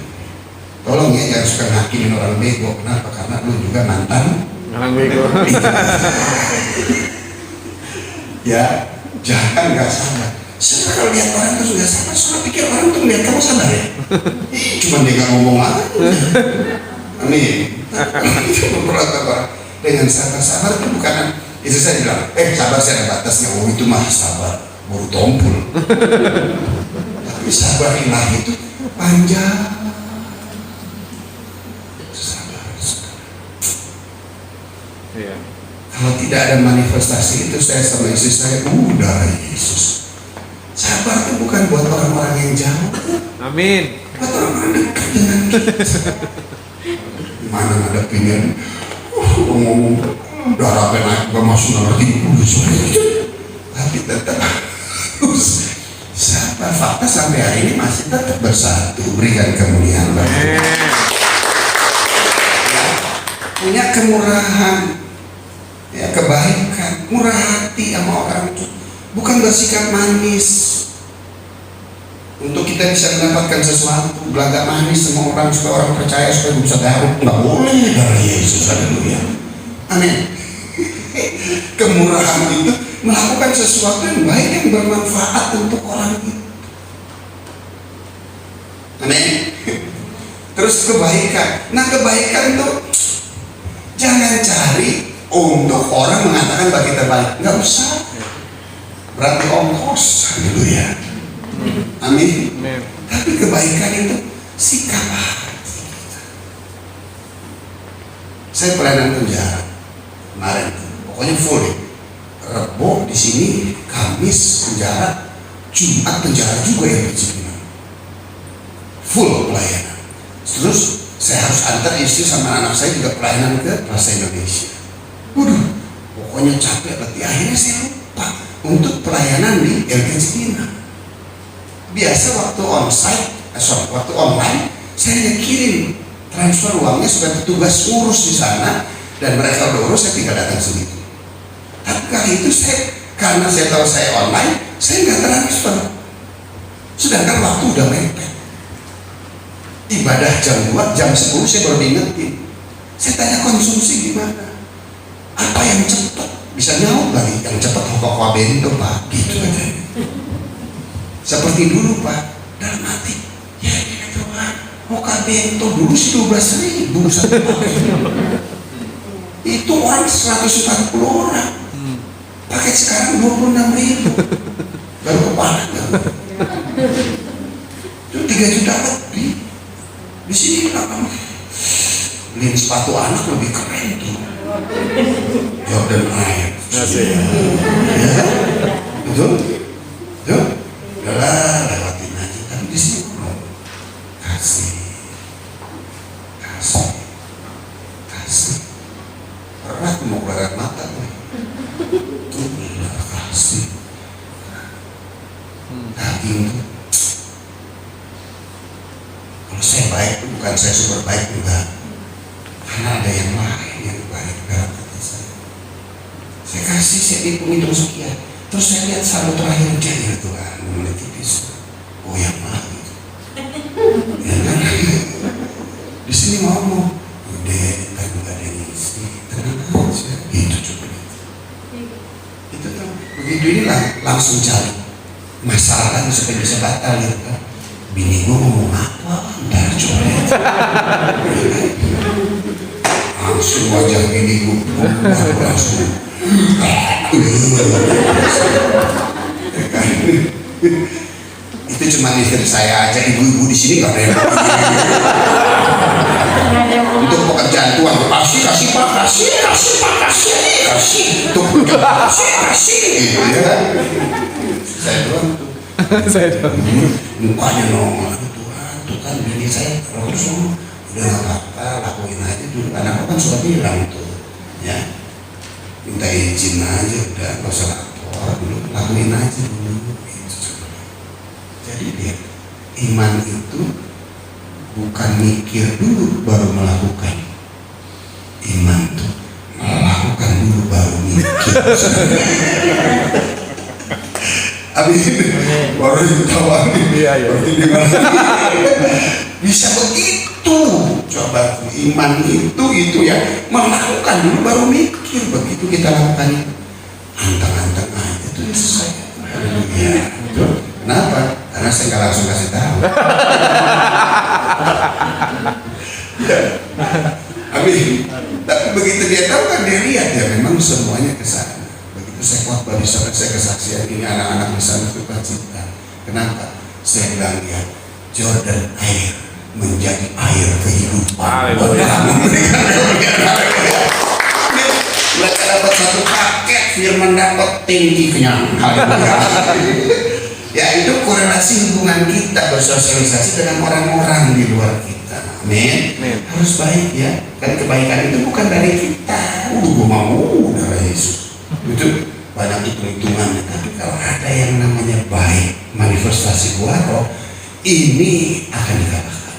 Tolong ya jangan suka ngakinin orang bego. Kenapa? Karena lu juga mantan Orang bego. ya, jangan nggak sabar. Sebenarnya kalau lihat orang itu sudah sabar, soalnya pikir orang itu melihat kamu sabar ya. Cuma dia nggak ngomong aja. Amin. Cuma berkata dengan sabar itu bukan. Itu saya bilang, sabar saya ada batasnya. Oh itu mah sabar, baru tompul. Tapi sabar ilahi itu panjang. Sabar. Iya. Kalau tidak ada manifestasi itu, saya sama istri saya udah Yesus. Sabar itu bukan buat orang-orang yang jauh, Amin. buat orang-orang dekat dengan kita. Gimana ngadepinnya? Ngomong darahnya naik, gak masuk ngerti. Tapi tetap harus sabar. Fakta sampai hari ini masih tetap bersatu, berikan kemuliaan bagi Amin. punya kemurahan, ya kebaikan, murah hati sama orang itu, bukan bersikap manis untuk kita bisa mendapatkan sesuatu, belagak manis sama orang supaya orang percaya supaya bisa garuk. Nggak boleh darah Yesus. Haleluya. Amin. Kemurahan itu melakukan sesuatu yang baik yang bermanfaat untuk orang itu. Amin. Terus kebaikan. Nah kebaikan itu jangan cari untuk orang mengatakan bahwa kita baik. Nggak usah. Berarti ongkos. Haleluya. Amin. Amin. Tapi kebaikan itu sikap hati kita. Saya pelayanan penjara kemarin, pokoknya full deh. Rebo di sini, Kamis penjara, Jumat penjara juga ya di Cipinang. Full pelayanan. Terus saya harus antar istri sama anak saya juga pelayanan ke Plaza Indonesia. Waduh, pokoknya capek berarti akhirnya saya lupa untuk pelayanan di LK Cipinang. Biasa waktu onsite waktu online, saya hanya kirim transfer uangnya supaya petugas urus di sana, dan mereka udah urus, saya tinggal datang sendiri. Tapi kali itu karena saya tahu saya online, saya nggak transfer. Sedangkan waktu udah mepet. Ibadah jam 2, jam 10 saya baru diingetin. Saya tanya konsumsi gimana? Apa yang cepat? Bisa nyaut lagi, yang cepat Hoka Bento Pak, gitu aja. Seperti dulu Pak, dalam hati, ya Tuhan, Hoka Bento dulu sih 12.000 satu paket. Itu orang 140 orang. Paket sekarang 26.000. Baru kepala. Itu 3 juta lebih. Di sini kenapa? Beliin sepatu anak lebih keren tuh. Jordan Air. Asik. Ya, betul? Betul? Udahlah, lewatin aja. Tapi di sini belum. Kasih. Pernah aku mau keluar mata gue. Tuh, kasih. Daging tuh. Kalau saya baik tuh bukan saya super baik enggak. Karena ada yang lain yang baik dalam hati saya. Saya kasih, saya hitung sekian. Terus saya lihat saldo terakhir dia, Tuhan, mulai tipis. Oh yang mana itu? Ya kan? Di sini ngomong, udah kan nggak ada yang isi, tenang aja. Itu coba itu tuh begitu ini langsung cari masalah kan supaya bisa batal gitu kan. Bini gua ngomong apa? Ntar coba lihat. Langsung wajah bini gua langsung. Itu cuma istri saya aja, ibu-ibu di sini nggak ada yang untuk pekerjaan Tuhan kasih pak kasih untuk kasih gitu ya. Saya doang tuh. Saya tahu. Mukanya nongol, Tuhan kan bini saya kalau terus udah nggak apa-apa, lakuin aja dulu. Anak kan sudah bilang tuh ya, minta izin aja udah, nggak usah lapor dulu, lakuin aja dulu gitu. Jadi dia iman itu bukan mikir dulu baru melakukan. Iman tuh melakukan dulu baru mikir. Abis itu baru ditawarin. Iya. Berarti di mana? Bisa begitu. Coba iman itu ya, melakukan dulu baru mikir. Begitu kita lakukan itu, anteng-anteng aja itu selesai. Ya, kenapa? Karena saya nggak langsung kasih tahu. Ya. Amin. Tapi begitu dia tahu kan dia lihat ya memang semuanya ke sana. Begitu saya khotbah di sana, saya kesaksian ini anak-anak di sana suka cinta. Kenapa? Saya bilang dia Jordan Air menjadi air kehidupan. Mereka dapat satu paket, firman dapat tinggi kenyang. Ya itu korelasi hubungan kita bersosialisasi dengan orang-orang di luar kita. Amin. Harus baik ya. Kan kebaikan itu bukan dari kita. Gue mau dari Yesus. Itu banyak hitung-hitungan. Tapi kalau ada yang namanya baik, manifestasi buah roh, ini akan dikalahkan.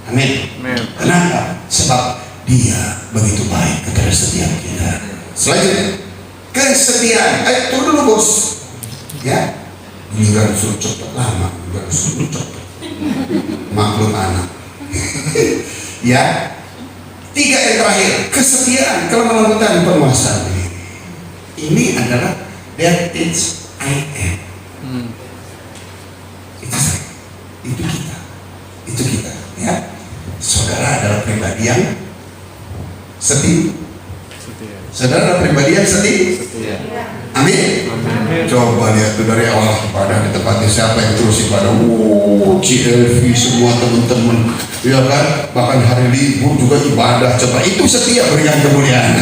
Amin. Kenapa? Sebab dia begitu baik kepada setiap kita. Selanjutnya, kesetiaan. Tunggu dulu bos. Ya. Giliran suruh cepet lama, giliran suruh cepet. Maklum anak. Ya. 3 yang terakhir, kesetiaan kalau melakukan penguasaan diri. Ini adalah that is I am. Itu kita. Ya. Saudara adalah pribadi yang setia. Saudara adalah pribadi yang setia. Amin. Coba lihat tuh dari awal kepada di tempatnya siapa yang terus ibadah. CLV semua teman-teman, ya kan, bahkan hari libur juga ibadah. Coba itu setia berikan kemuliaan.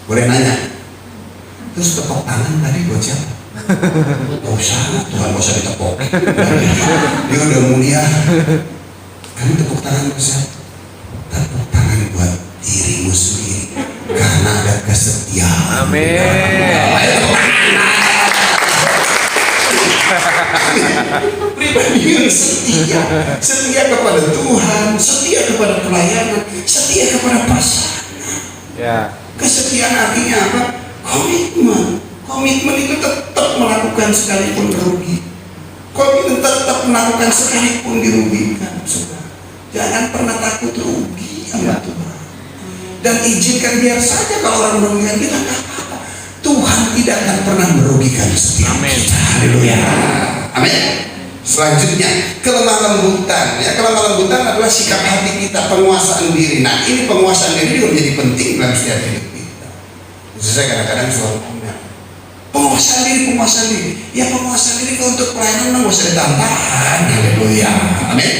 Boleh nanya, terus tepuk tangan tadi buat siapa? Gak usah, Tuhan gak usah ditepuk. Dia udah mulia. Kamu tepuk tangan buat siapa? Tepuk tangan buat dirimu sendiri, karena ada kesetiaan. Amin. Pribadi yang setia, setia kepada Tuhan, setia kepada pelayanan, setia kepada pasangan. Ya. Kesetiaan artinya apa? Komitmen. Komitmen itu tetap melakukan sekalipun rugi. Komitmen tetap melakukan sekalipun dirugikan. Saudara, jangan pernah takut rugi sama Tuhan. Dan izinkan biar saja kalau orang merugikan kita, nggak apa-apa. Tuhan tidak akan pernah merugikan setiap kita. Haleluya. Amin. Selanjutnya, kelemah lembutan. Ya, kelemah lembutan adalah sikap hati kita, penguasaan diri. Nah, ini penguasaan diri juga menjadi penting dalam setiap hidup kita. Saya kadang-kadang selalu bilang, penguasaan diri. Ya, penguasaan diri kalau untuk pelayanan nggak usah ditambahan. Haleluya. Amin.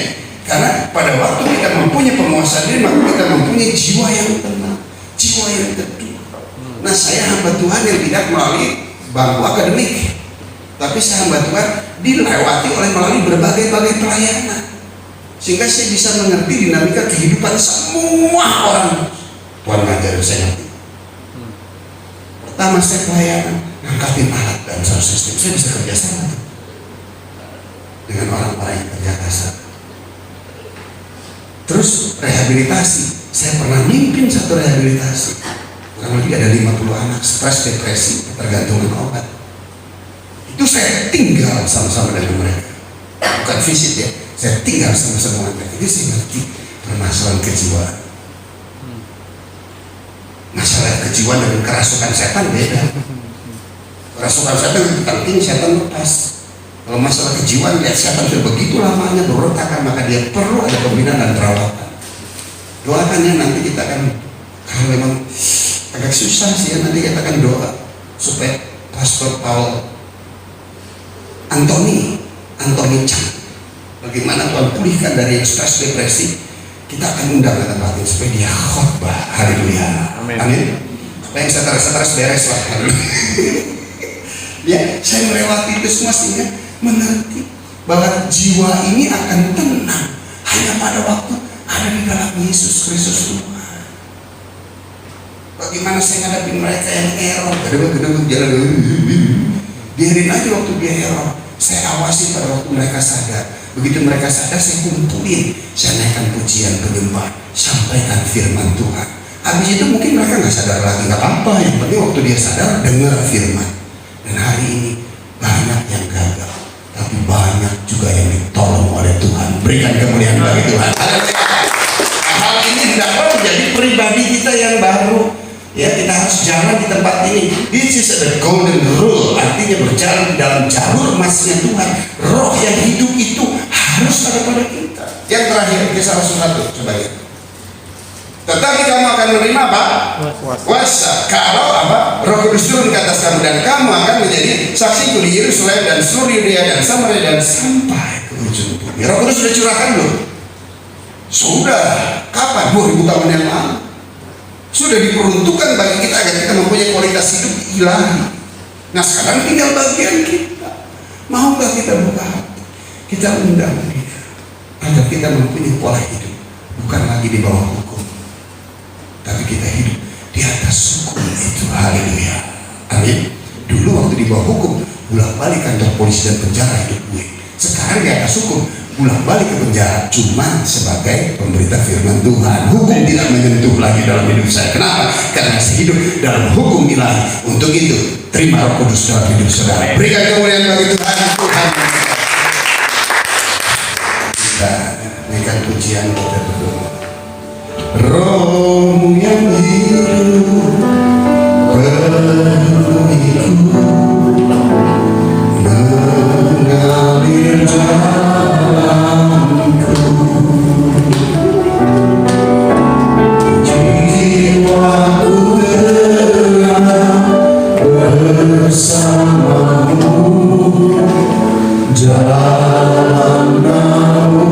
Karena pada waktu kita mempunyai penguasaan diri, maka kita mempunyai jiwa yang tenang, jiwa yang teduh. Nah, saya hamba Tuhan yang tidak melalui bangku akademik, tapi saya hamba Tuhan dilewati melalui berbagai-bagai pelayanan, sehingga saya bisa mengerti dinamika kehidupan semua orang. Tuhan ngajar saya ngerti. Pertama saya pelayanan, ngangkatin alat dan sound system, saya bisa kerja sama dengan orang-orang yang kerja kasar. Terus rehabilitasi, saya pernah mimpin satu rehabilitasi, kurang lebih ada 50 anak stres, depresi, ketergantungan obat. Itu saya tinggal sama-sama dengan mereka, bukan visit ya, saya tinggal sama-sama dengan mereka. Jadi saya ngerti permasalahan kejiwaan. Masalah kejiwaan dengan kerasukan setan beda. Kerasukan setan penting, setan lepas. Kalau masalah kejiwaan, lihat setan sudah begitu lamanya berontakan, maka dia perlu ada pembinaan dan perawatan. Doakan ya, nanti kita akan, kalau memang agak susah sih ya, nanti kita akan doa supaya Pastor Paul Anthony Chan, bagaimana Tuhan pulihkan dari stres depresi. Kita akan undang ke tempat ini supaya dia khotbah. Haleluya. Amin. Supaya yang stres beres lah. Ya, saya melewati itu semua sehingga mengerti bahwa jiwa ini akan tenang hanya pada waktu ada di dalam Yesus Kristus Tuhan. Bagaimana saya ngadapin mereka yang error, kadang-kadang jalan, biarin aja waktu dia error. Saya awasi pada waktu mereka sadar. Begitu mereka sadar, saya kumpulin, saya naikkan pujian penyembah, sampaikan firman Tuhan. Habis itu mungkin mereka nggak sadar lagi, nggak apa-apa. Yang penting waktu dia sadar, dengar firman. Dan hari ini banyak yang gagal, tapi banyak juga yang ditolong oleh Tuhan. Berikan kemuliaan bagi Tuhan. Hal ini dapat menjadi pribadi kita yang baru. Ya, kita harus jalan di tempat ini. This is the golden rule. Artinya berjalan di dalam jalur emasnya Tuhan. Roh yang hidup itu harus ada pada kita. Yang terakhir, Kisah Rasul 1, coba lihat. Tetapi kamu akan menerima apa? Kuasa. Kalau apa? Roh Kudus turun ke atas kamu, dan kamu akan menjadi saksiku di Yerusalem dan seluruh Yudea dan Samaria dan sampai ke ujung bumi. Roh Kudus sudah curahkan belum? Sudah. Kapan? 2000 tahun yang lalu. Sudah diperuntukkan bagi kita agar kita mempunyai kualitas hidup ilahi. Nah, sekarang tinggal bagian kita. Mau nggak kita buka hati? Kita undang dia agar kita mempunyai pola hidup, bukan lagi di bawah hukum, tapi kita hidup di atas hukum itu. Haleluya. Amin. Dulu waktu di bawah hukum, bolak-balik kantor polisi dan penjara hidup gue. Sekarang di atas hukum, bolak-balik ke penjara cuma sebagai pemberita firman Tuhan. Hukum tidak menyentuh lagi dalam hidup saya. Kenapa? Karena saya hidup dalam hukum ilahi. Untuk itu, terima Roh Kudus dalam hidup saudara. Berikan kemuliaan bagi Tuhan. Kita berikan pujian, kita berdoa. Rohmu yang hidup penuhiku, mengalir dalamku, jiwaku tenang bersamamu dalam naunganmu.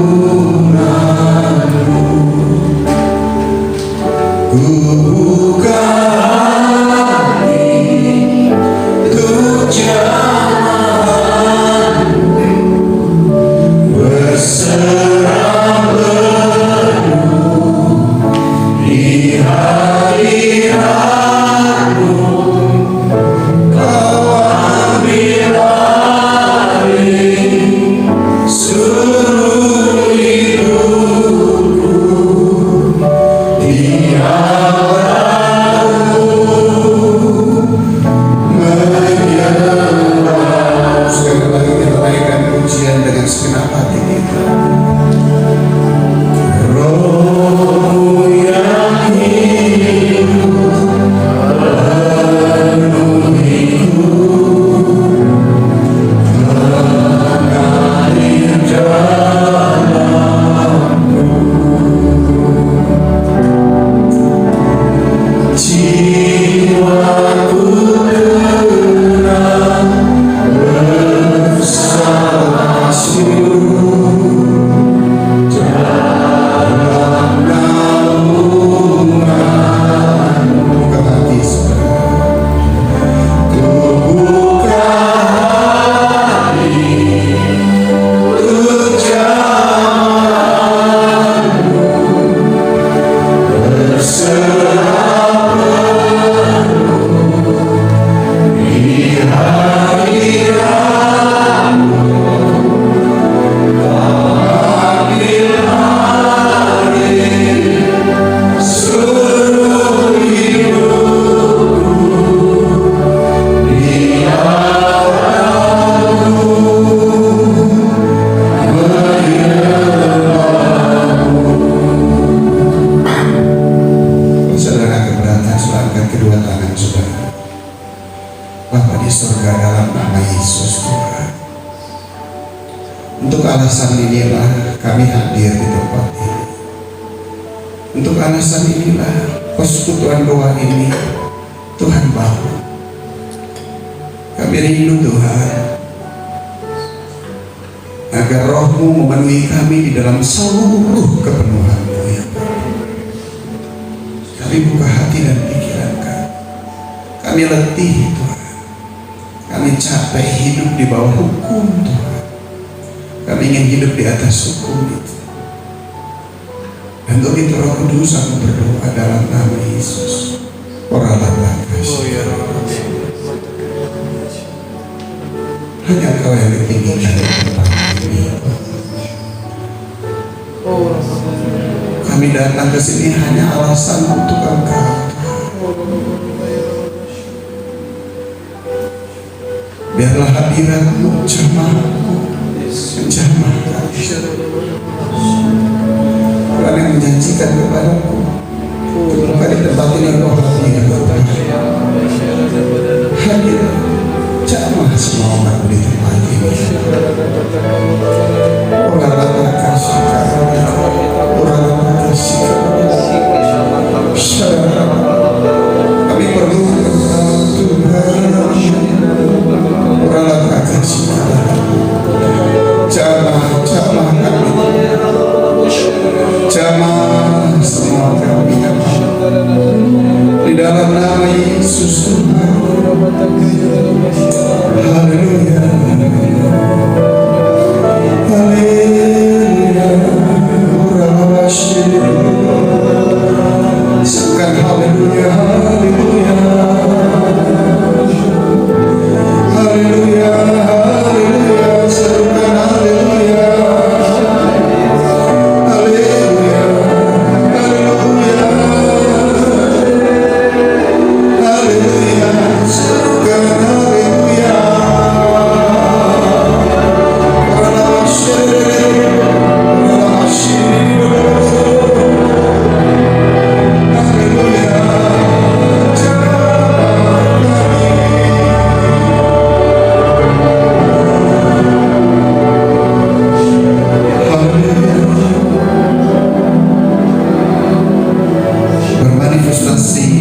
alasan inilah kami hadir di tempat ini. Untuk alasan inilah persekutuan doa ini Tuhan bangun. Kami rindu Tuhan agar Roh-Mu memenuhi kami di dalam seluruh kepenuhan-Mu ya Bapa. Kami buka hati dan pikiran kami. Kami letih Tuhan. Kami capek hidup di bawah hukum Tuhan. Kami ingin hidup di atas hukum itu. Dan untuk itu Roh Kudus, aku berdoa dalam nama Yesus. Oralah kasih. Hanya Engkau yang ditinggikan di tempat ini. Kami datang ke sini hanya alasan untuk Engkau. Biarlah hadirat-Mu jamah-Mu menjamah kami. Tuhan yang menjanjikan kepadaku, bukan di tempat ini Engkau hadir. Hadir, jamah semua orang di tempat ini. Orang kasih, orang kasih. Kami perlu Engkau Tuhan. Orang kasih. Jamah kami, jamah semua kami di dalam nama Yesus Tuhan. Haleluya, haleluya, serukan haleluya, haleluya, haleluya, haleluya, serukan haleluya.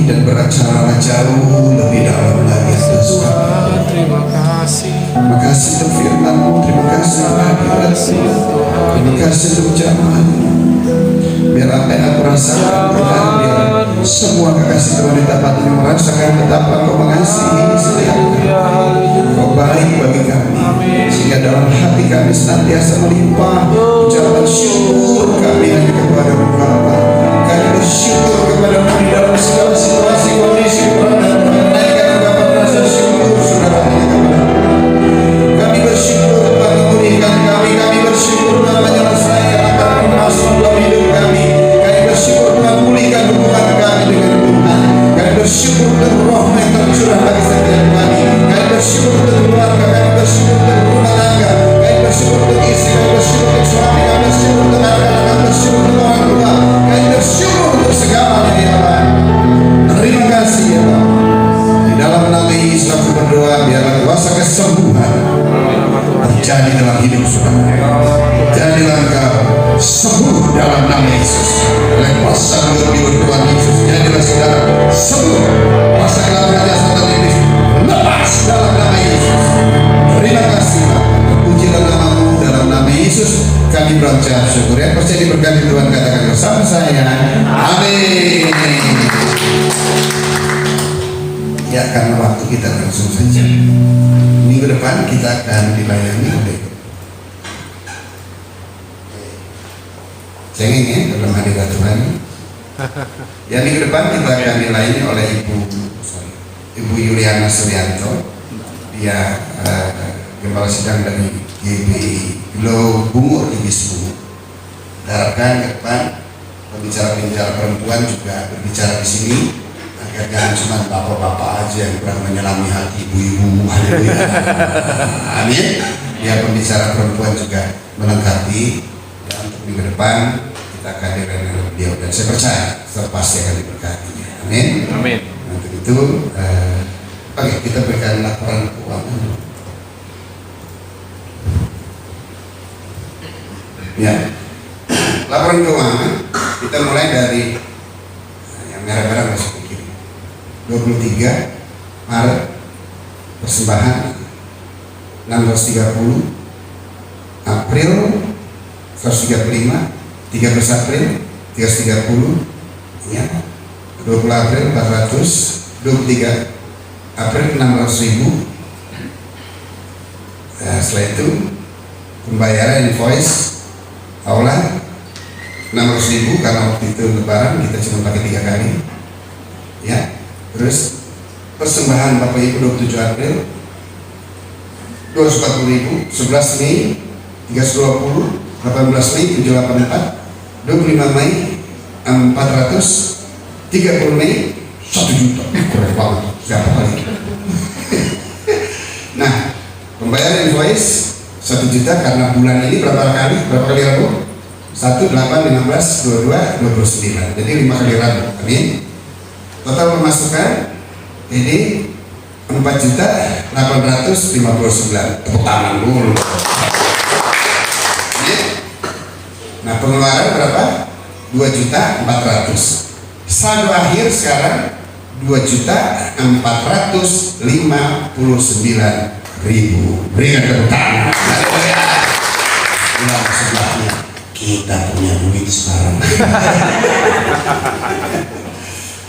Dan beracara jauh lebih dalam lagi atas kami. Terima kasih. Terima kasih untuk firman-Mu, terima kasih untuk hadirat-Mu, terima kasih untuk jamaah-Mu. Biar apa yang aku rasakan Tuhan, biar semua kekasih Tuhan di tempat ini merasakan betapa Kau mengasihi setiap kami. Kau baik bagi kami, sehingga dalam hati kami senantiasa melimpah ucapan syukur kami hanya kepada-Mu Bapa. Kami bersyukur kepada-Mu di dalam segala situasi kondisi berada. Menaikkan ungkapan rasa syukur saudara hanya kepada-Mu. Kami bersyukur Tuhan memulihkan kami. Kami bersyukur Tuhan menyelesaikan akar permasalahan dalam hidup kami. Kami bersyukur Tuhan pulihkan hubungan kami dengan Tuhan. Kami bersyukur untuk Roh-Mu yang tercurah bagi setiap kami. Kami bersyukur untuk keluarga. Kami bersyukur untuk rumah tangga. Kami bersyukur untuk istri. Kami bersyukur untuk suami. Kami bersyukur untuk anak-anak. Kami bersyukur untuk orang tua. Kami bersyukur untuk segalanya ya Tuhan. Terima kasih ya Tuhan. Di dalam nama Yesus aku berdoa, biarlah kuasa kesembuhan terjadi dalam hidup saudara. Jadilah engkau sembuh dalam nama Yesus. Oleh kuasa hidup Tuhan Yesus, jadilah saudara sembuh. Kuasa gelap setan iblis lepas dalam nama Yesus. Terima kasih Bapa. Pujilah nama-Mu dalam nama Yesus. Kami berucap syukur. Yang percaya diberkati Tuhan katakan bersama saya. Amin. Ya, karena waktu kita langsung saja. Minggu depan kita akan dilayani oleh cengeng ya dalam hadirat Tuhan. Ya, minggu depan kita akan dilayani oleh Ibu Yuliana Suryanto. Dia gembala sidang dari GBI Glo Bungur di Bismu. Harapkan ke depan pembicara-pembicara perempuan juga berbicara di sini. Jangan cuma bapak-bapak aja yang kurang menyelami hati ibu-ibu. Haleluya. Amin. Biar pembicara perempuan juga melengkapi. Dan untuk minggu depan kita akan dengan beliau dan saya percaya pasti akan diberkati. Amin. Amin. Untuk itu, oke, kita berikan laporan keuangan. Ya. Laporan keuangan kita mulai dari yang merah-merah masuk ke kiri. 23 Maret persembahan 630, April 135, 13 April 330, ya. 20 April 400, 23 April 600.000. Setelah itu pembayaran invoice aula 600.000 karena waktu itu lebaran kita cuma pakai 3 kali, ya. Terus persembahan Bapak Ibu 27 April 240.000, 11 Mei 320, 18 Mei 784, 25 Mei 400, 30 Mei 1 juta. Keren banget, siapa kali? Nah, pembayaran invoice 1 juta karena bulan ini berapa kali rabu? 1, 8, 15, 22, 29. Jadi 5 kali rabu. Amin. Total pemasukan ini 4.859. Tepuk tangan dulu. Nah, pengeluaran berapa? 2.400.000. Saldo akhir sekarang 2.459.000. Berikan tepuk tangan. Bilang sebelahnya, kita punya duit sekarang.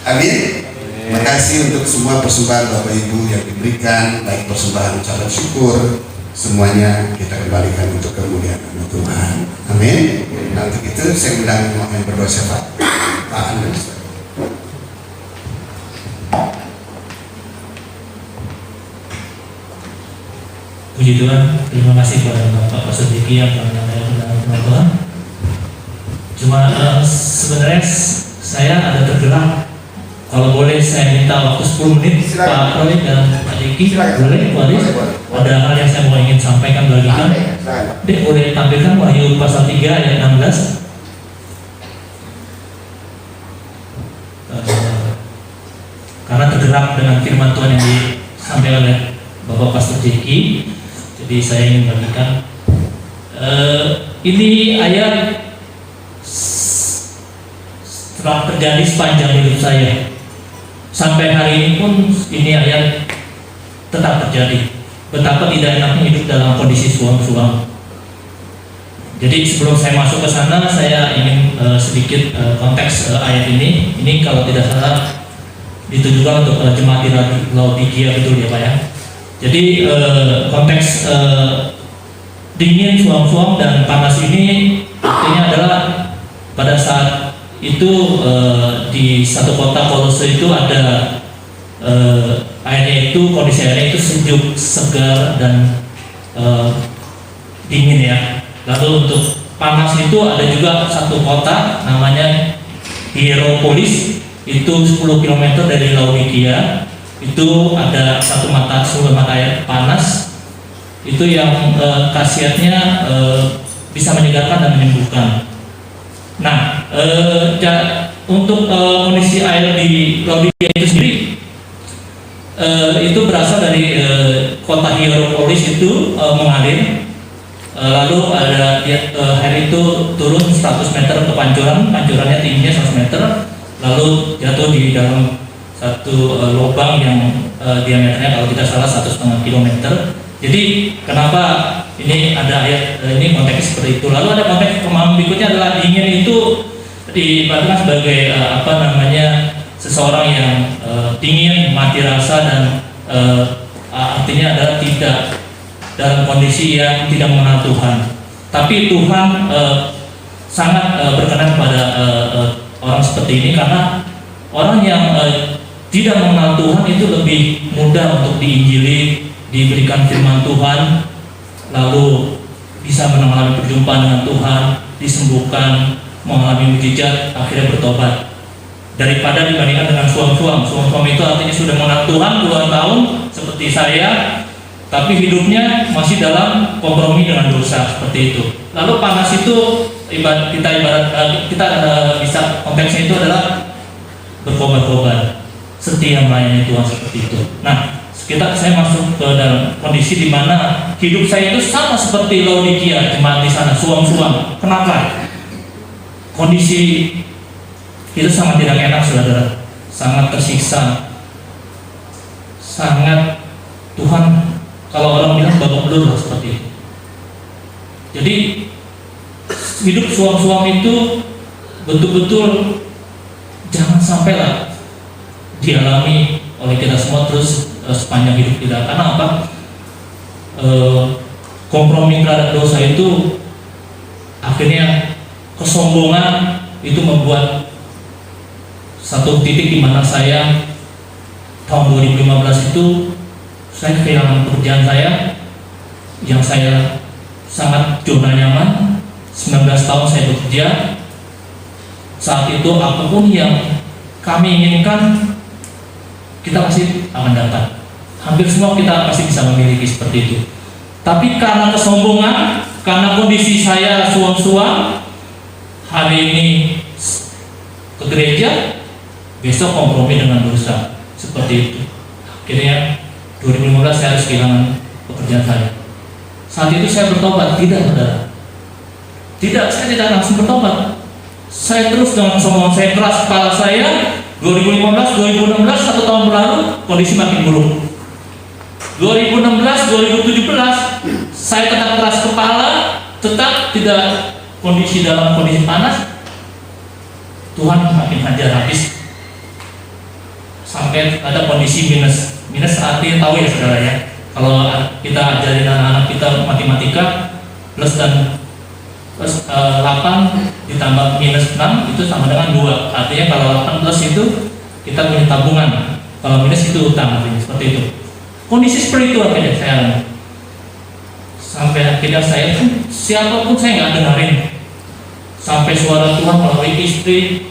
Amin. Terima kasih untuk semua persembahan Bapak Ibu yang diberikan, baik persembahan ucapan syukur, semuanya kita kembalikan untuk kemuliaan nama Tuhan. Amin. Nah, untuk itu saya undang yang berdoa syafaat. Pak Andres. Puji Tuhan, terima kasih kepada Bapak Pastor Diki yang telah menyampaikan Tuhan. Cuma sebenarnya saya ada tergerak. Kalau boleh saya minta waktu 10 menit. Silakan. Pak Roy dan Pak Diki, boleh? Ada hal yang saya mau ingin sampaikan bagikan. Dek, boleh tampilkan Wahyu pasal 3 ayat 16. Karena tergerak dengan firman Tuhan yang disampaikan oleh Bapak Pastor Diki, jadi saya ingin bagikan. Ini ayat telah terjadi sepanjang hidup saya. Sampai hari ini pun ini ayat tetap terjadi. Betapa tidak enaknya hidup dalam kondisi suam-suam. Jadi sebelum saya masuk ke sana, saya ingin sedikit konteks ayat ini. Ini kalau tidak salah ditujukan untuk jemaat di Laodikia, betul ya Pak ya. Jadi konteks dingin, suam-suam dan panas ini artinya adalah pada saat itu di satu kota Kolose itu ada airnya itu, kondisi airnya itu sejuk, segar dan dingin ya. Lalu untuk panas itu ada juga satu kota namanya Hierapolis, itu 10 km dari Laodikia. Itu ada satu sumber mata air panas itu yang khasiatnya bisa menyegarkan dan menyembuhkan. Nah, untuk kondisi air di Laodikia itu sendiri itu berasal dari kota Hierapolis itu mengalir, lalu ada air itu turun 100 meter ke pancurannya tingginya 100 meter, lalu jatuh di dalam satu lubang yang diameternya kalau tidak salah 1,5 kilometer. Jadi kenapa ini ada ayat ini konteksnya seperti itu. Lalu ada konteks pemahaman berikutnya adalah dingin itu diibaratkan sebagai seseorang yang dingin, mati rasa, dan artinya adalah tidak dalam kondisi yang tidak mengenal Tuhan. Tapi Tuhan sangat berkenan pada orang seperti ini, karena orang yang tidak mengenal Tuhan itu lebih mudah untuk diinjili, diberikan firman Tuhan, lalu bisa mengalami perjumpaan dengan Tuhan, disembuhkan, mengalami mujizat, akhirnya bertobat, daripada dibandingkan dengan suam-suam. Suam-suam itu artinya sudah mengenal Tuhan puluhan tahun seperti saya, tapi hidupnya masih dalam kompromi dengan dosa, seperti itu. Lalu panas itu kita bisa konteksnya itu adalah berkorban-korban, setia melayani Tuhan, seperti itu. Nah, saya masuk ke dalam kondisi di mana hidup saya itu sama seperti Laodikia, jemaat di sana, suam-suam. Kenapa? Kondisi itu sangat tidak enak, saudara, sangat tersiksa, sangat Tuhan, kalau orang bilang babak belur seperti itu. Jadi hidup suam-suam itu betul-betul jangan sampailah dialami oleh kita semua terus sepanjang hidup kita. Karena apa? Kompromi terhadap dosa itu akhirnya kesombongan itu membuat satu titik di mana saya tahun 2015 itu saya kehilangan pekerjaan saya yang saya sangat zona nyaman. 19 tahun saya bekerja. Saat itu apapun yang kami inginkan kita pasti akan dapat. Hampir semua kita pasti bisa memiliki seperti itu. Tapi karena kesombongan, karena kondisi saya suam-suam, hari ini ke gereja, besok kompromi dengan dosa, seperti itu. Akhirnya 2015 saya harus kehilangan pekerjaan saya. Saat itu saya bertobat, tidak, saudara. Tidak, saya tidak langsung bertobat. Saya terus dengan kesombongan saya keras kepala saya. 2015, 2016, 1 tahun berlalu, kondisi makin buruk. 2016, 2017, saya tetap keras kepala, tetap tidak dalam kondisi panas. Tuhan makin hajar habis sampai ada kondisi minus. Minus artinya tahu ya saudara ya. Kalau kita ajarin anak-anak kita matematika, plus 8 ditambah minus 6 itu sama dengan 2. Artinya kalau 8 plus itu kita punya tabungan, kalau minus itu utang, artinya seperti itu. Kondisi seperti itu akhirnya saya alami. Sampai akhirnya saya siapapun saya nggak dengerin. Sampai suara Tuhan melalui istri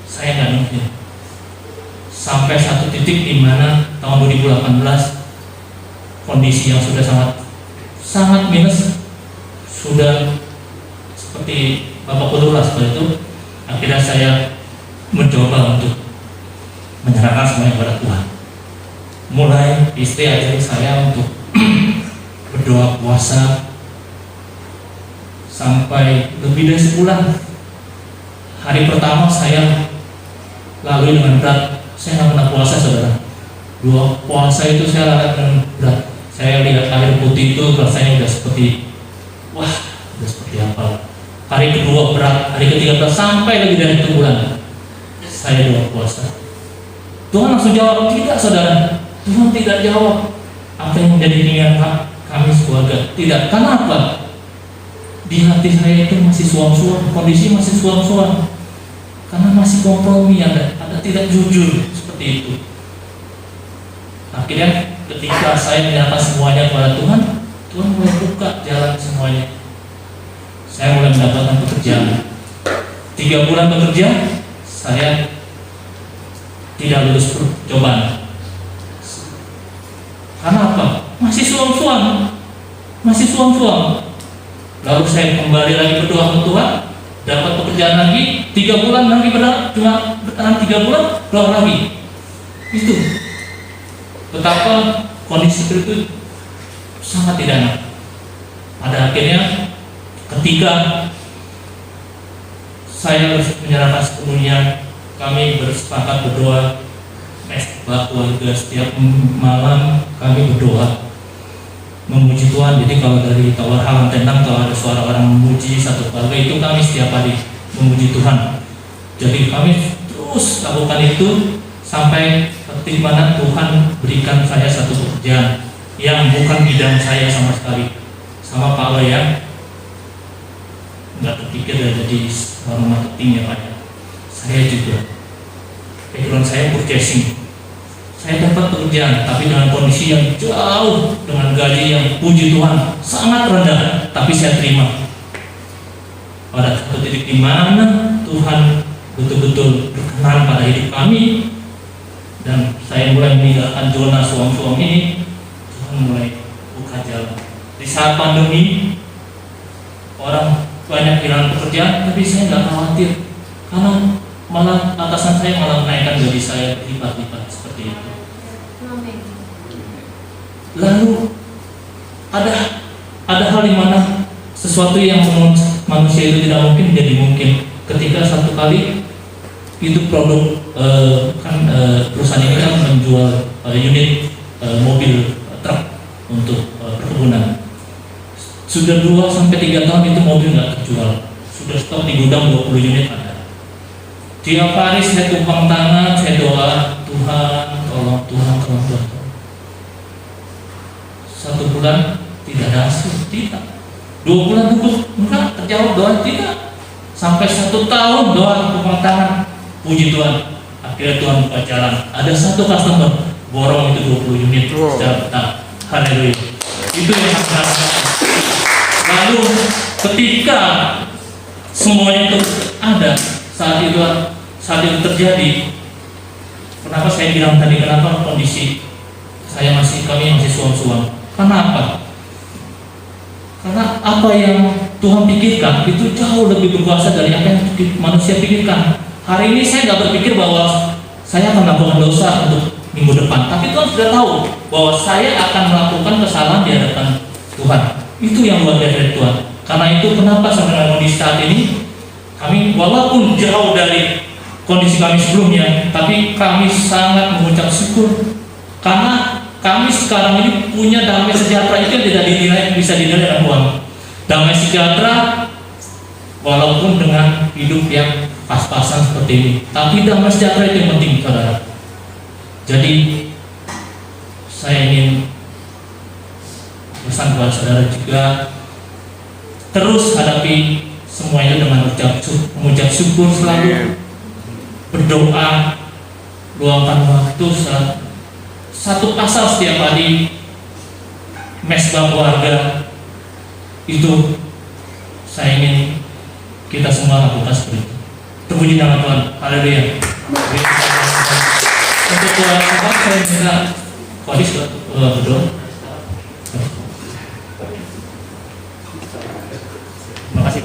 saya nggak dengerin. Sampai satu titik di mana tahun 2018 kondisi yang sudah sangat minus, sudah seperti babak belur seperti itu. Akhirnya saya mencoba untuk menyerahkan semuanya kepada Tuhan. Mulai istri ajari saya untuk berdoa puasa sampai lebih dari sebulan. Hari pertama saya lalui dengan berat. Saya nggak pernah puasa, saudara. Puasa itu saya lalui dengan berat. Saya lihat air putih itu rasanya udah seperti, wah, udah seperti apa. Hari kedua berat, hari ketiga berat, sampai lebih dari 1 bulan saya doa puasa. Tuhan langsung jawab, tidak saudara. Tuhan tidak jawab apa yang menjadi keinginan kami sekeluarga. Tidak. Karena apa? Di hati saya itu masih suam-suam, kondisi masih suam-suam. Karena masih kompromi, ada tidak jujur seperti itu. Akhirnya ketika saya menyerahkan semuanya kepada Tuhan, Tuhan mulai buka jalan semuanya. Saya mulai mendapatkan pekerjaan. 3 bulan bekerja, saya tidak lulus percobaan. Karena apa? Masih suam-suam. Lalu saya kembali lagi berdoa ke Tuhan, dapat pekerjaan lagi, 3 bulan lagi cuma bertahan 3 bulan, keluar lagi. Itu betapa kondisi itu sangat tidak enak. Pada akhirnya ketika saya harus menyerahkan sepenuhnya, kami bersepakat berdoa keluarga. Setiap malam kami berdoa memuji Tuhan. Jadi kalau dari Tower Hal Lantai 6 kalau ada suara orang memuji satu keluarga, itu kami setiap hari memuji Tuhan. Jadi kami terus lakukan itu sampai ketika mana Tuhan berikan saya satu pekerjaan yang bukan bidang saya sama sekali. Sama Pak Lo ya, nggak terpikir jadi orang marketing ya Pak ya. Saya juga background saya purchasing. Saya dapat pekerjaan, tapi dengan kondisi yang jauh, dengan gaji yang puji Tuhan sangat rendah, tapi saya terima. Pada satu titik di mana Tuhan betul-betul berkenan pada hidup kami, dan saya mulai meninggalkan zona suam-suam ini, Tuhan mulai buka jalan. Di saat pandemi, orang banyak kehilangan pekerjaan, tapi saya nggak khawatir, karena malah atasan saya malah menaikkan gaji saya lipat-lipat seperti itu. Lalu ada hal di mana sesuatu yang menurut manusia itu tidak mungkin jadi mungkin. Ketika satu kali itu produk perusahaan ini kan menjual unit mobil truk untuk perkebunan. Sudah 2-3 tahun itu mobil nggak terjual. Sudah stok di gudang 20 unit ada. Tiap hari saya tumpang tangan, saya doa, Tuhan, tolong Tuhan, tolong Tuhan. 1 bulan tidak ada hasil, tidak. 2 bulan tunggu, enggak terjawab doa, tidak. Sampai 1 tahun doa tumpang tangan, puji Tuhan. Akhirnya Tuhan buka jalan. Ada 1 customer borong itu 20 unit secara tetap. Haleluya. Itu yang saya rasakan. Lalu ketika semuanya itu ada saat itu terjadi, kenapa saya bilang tadi, kenapa kondisi kami masih suam-suam? Kenapa? Karena apa yang Tuhan pikirkan itu jauh lebih berkuasa dari apa yang manusia pikirkan. Hari ini saya nggak berpikir bahwa saya akan melakukan dosa untuk minggu depan, tapi Tuhan sudah tahu bahwa saya akan melakukan kesalahan di hadapan Tuhan. Itu yang luar biasa dari Tuhan. Karena itu kenapa sampai dengan kondisi saat ini kami walaupun jauh dari kondisi kami sebelumnya, tapi kami sangat mengucap syukur karena kami sekarang ini punya damai sejahtera itu yang tidak bisa dinilai dengan uang. Damai sejahtera walaupun dengan hidup yang pas-pasan seperti ini, tapi damai sejahtera itu yang penting, saudara. Jadi saya ingin pesan kepada saudara juga, terus hadapi semuanya dengan mengucap syukur, selalu berdoa, luangkan waktu 1 pasal setiap hari, mesbah keluarga. Itu saya ingin kita semua lakukan seperti itu. Terpuji nama Tuhan. Haleluya. Untuk Tuhan saya minta Kodis berdoa. Terima kasih.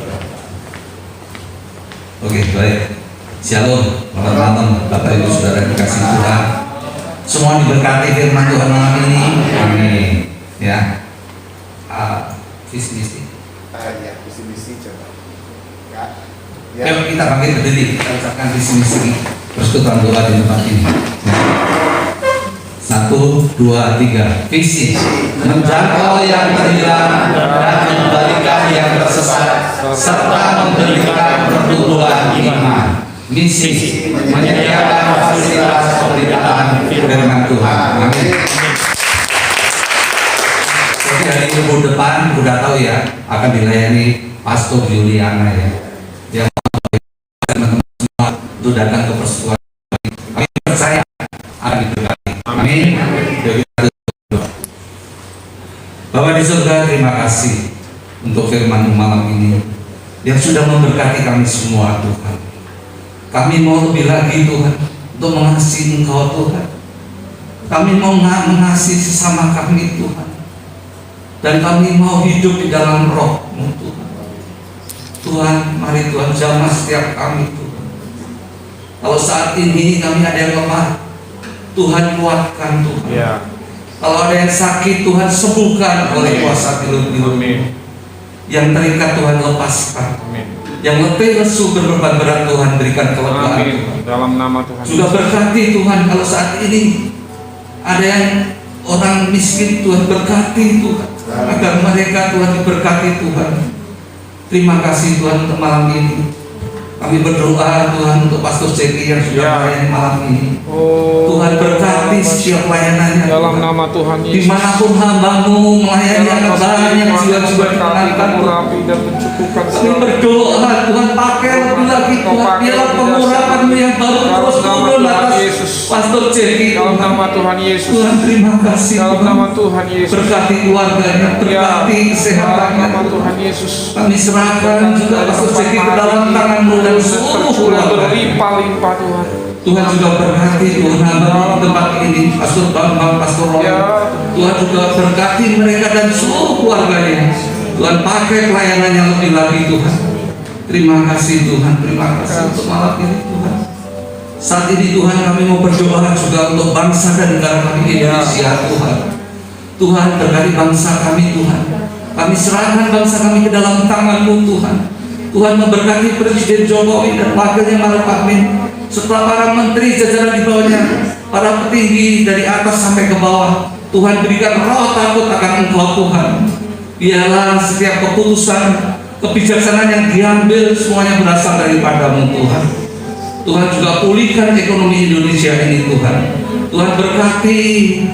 Oke, baik. Shalom, teman-teman, Bapak Ibu Saudara dikasih Tuhan. Semua diberkati firman Tuhan malam ini. Amin. Ya. Visi misi. Ya, visi coba. Ya. Yuk kita bangkit berdiri. Kita ucapkan visi misi persekutuan doa di tempat ini. Ya. 1, 2, 3. Visi menjangkau yang terhilang dan mengembalikan yang tersesat serta memberikan pertumbuhan iman. Misi menyediakan fasilitas pemberitaan firman Tuhan. Amin. Jadi hari minggu depan udah tahu ya akan dilayani Pastor Juliana ya. Yang teman-teman semua itu datang ke persekutuan. Kami percaya akan diberkati. Amin. Bapak di surga, terima kasih untuk firman malam ini yang sudah memberkati kami semua Tuhan. Kami mau lebih lagi Tuhan untuk mengasihi Engkau Tuhan. Kami mau mengasihi sesama kami Tuhan. Dan kami mau hidup di dalam roh-Mu Tuhan. Tuhan, mari Tuhan jamah setiap kami Tuhan. Kalau saat ini kami ada yang lemah, Tuhan kuatkan Tuhan. Ya. Kalau ada yang sakit, Tuhan sembuhkan oleh kuasa tilut-tilut. Yang terikat Tuhan lepaskan. Amin. Yang letih lesu berbeban berat Tuhan berikan kelegaan Tuhan. Dalam nama Tuhan. Sudah berkati Tuhan kalau saat ini ada yang orang miskin Tuhan berkati Tuhan agar mereka Tuhan diberkati Tuhan. Terima kasih Tuhan untuk malam ini. Kami berdoa Tuhan untuk Pastor Jeki yang sudah melayani malam ini. Tuhan berkati setiap pelayanannya Dalam Tuhan. nama Tuhan Yesus. Dimanapun hamba-Mu melayani yang banyak jiwa-jiwa dimenangkan Tuhan. dan mencukupkan Kami berdoa Tuhan pakai lebih lagi Tuhan. Biarlah pengurapan-Mu yang baru terus turun atas Pastor Jeki. Dalam nama Tuhan Yesus. Tuhan terima kasih Dalam Tuhan. nama Tuhan Yesus. Berkati keluarganya, berkati Dalam kesehatannya. nama Tuhan Yesus. Kami serahkan juga Pastor Jeki ke dalam tangan-Mu dan seluruh Tercurah keluarga. berlimpah-limpah Tuhan. Tuhan juga berkati Tuhan hamba di tempat ini, Pastor Bambang, Pastor Roy. Ya. Tuhan juga berkati mereka dan seluruh keluarganya. Tuhan pakai pelayanan yang lebih lagi Tuhan. Terima kasih Tuhan, terima kasih untuk malam ini Tuhan. Saat ini Tuhan kami mau berdoa juga untuk bangsa dan negara kami Indonesia Tuhan. Tuhan, berkati bangsa kami Tuhan. Kami serahkan bangsa kami ke dalam tangan-Mu Tuhan. Tuhan, memberkati Presiden Jokowi dan wakilnya Maruf Amin, serta para menteri jajaran di bawahnya, para petinggi dari atas sampai ke bawah. Tuhan, berikan roh takut akan Engkau Tuhan. Biarlah setiap keputusan, kebijaksanaan yang diambil semuanya berasal daripada-Mu Tuhan. Tuhan, juga pulihkan ekonomi Indonesia ini Tuhan. Tuhan, berkati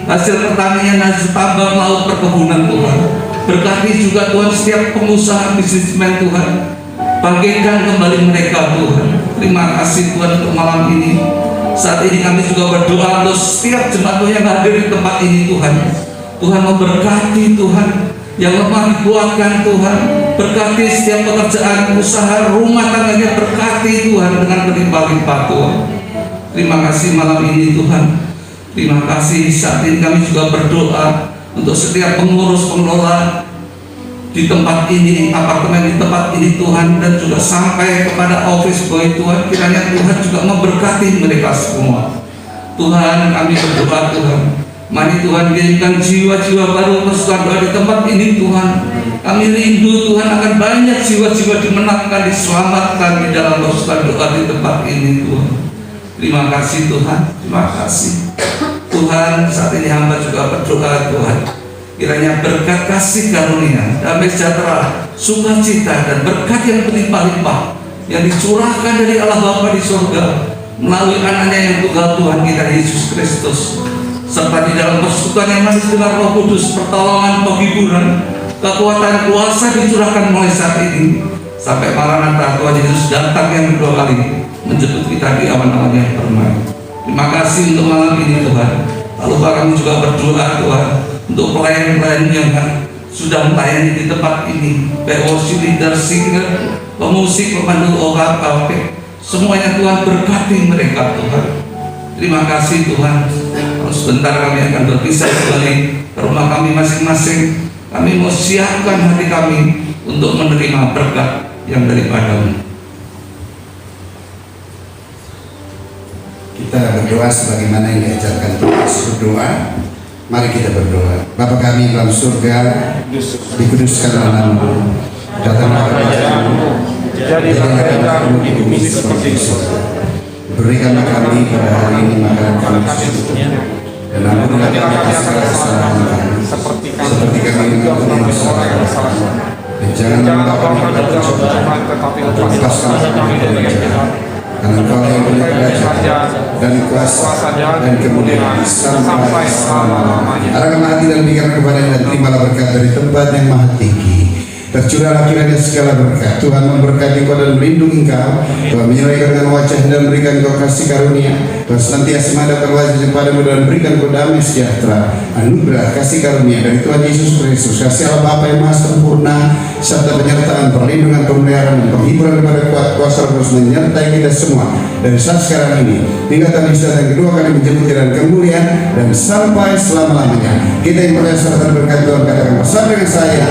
hasil pertanian, hasil tambang laut, perkebunan Tuhan. Berkati juga Tuhan setiap pengusaha bisnismen Tuhan. Bangkitkan kembali mereka Tuhan. Terima kasih Tuhan untuk malam ini. Saat ini kami juga berdoa untuk setiap jemaat yang hadir di tempat ini Tuhan. Tuhan, memberkati Tuhan, yang lemah dikuatkan Tuhan. Berkati setiap pekerjaan, usaha, rumah tangganya, berkati Tuhan dengan berlimpah-limpah Tuhan. Terima kasih malam ini Tuhan. Terima kasih. Saat ini kami juga berdoa untuk setiap pengurus pengelola di tempat ini, apartemen di tempat ini Tuhan, dan juga sampai kepada office boy Tuhan. Kiranya Tuhan juga memberkati mereka semua. Tuhan, kami berdoa Tuhan, mari Tuhan kirimkan jiwa-jiwa baru persekutuan doa di tempat ini Tuhan. Kami rindu Tuhan akan banyak jiwa-jiwa dimenangkan, diselamatkan di dalam persekutuan doa di tempat ini Tuhan. Terima kasih Tuhan, terima kasih Tuhan. Saat ini hamba juga berdoa Tuhan, kiranya berkat kasih karunia, damai sejahtera, sukacita, dan berkat yang berlimpah-limpah yang dicurahkan dari Allah Bapa di surga melalui anaknya yang tunggal Tuhan kita Yesus Kristus, serta di dalam persekutuan yang manis dengan Roh Kudus, pertolongan, penghiburan, kekuatan, kuasa dicurahkan mulai saat ini sampai Maranatha Tuhan Yesus datang yang kedua kali menjemput kita di awan-awan yang permai. Terima kasih untuk malam ini Tuhan. Lalu kami juga berdoa Tuhan untuk pelayan-pelayan yang sudah melayani di tempat ini, worship leader, singer, pemusik, pemandu OKP, semuanya Tuhan, berkati mereka Tuhan. Terima kasih Tuhan. Sebentar kami akan berpisah kembali ke rumah kami masing-masing. Kami mau siapkan hati kami untuk menerima berkat yang daripada-Mu. Kita berdoa sebagaimana yang diajarkan Tuhan berdoa. Mari kita berdoa. Bapa kami dalam surga, dikuduskanlah nama-Mu, datanglah kerajaan-Mu, jadilah kehendak-Mu di bumi seperti di surga. Berikanlah kami pada hari ini makanan kami secukupnya, dan ampunilah kami atas segala kesalahan kami, seperti kami mengampuni yang bersalah kepada kami. Dan jangan membawa kami ke dalam pencobaan, tetapi lepaskanlah kami dari yang jahat. Karena Engkau yang punya kerajaan dan kuasa dan kemuliaan sampai selama-lamanya. Arahkanlah hati dan pikiran kepadanya, dan terimalah berkat dari tempat yang maha tinggi. Tercurahlah kiranya segala berkat. Tuhan memberkati Engkau dan melindungi Engkau. Tuhan menyerahkan dengan wajah dan memberikan Engkau kasih karunia. Tuhan senantiasa menghadapkan wajahnya padamu dan memberikan Engkau damai sejahtera, anugerah, kasih karunia dari Tuhan Yesus Kristus, kasih Allah Bapa yang maha sempurna, serta penyertaan, perlindungan, pemeliharaan, dan penghiburan kepada kuasa Roh Kudus menyertai kita semua dari saat sekarang ini hingga kami yang kedua kali menjemput dan kemuliaan dan sampai selama-lamanya. Kita yang percaya serta berkat Tuhan katakan bersama dengan saya,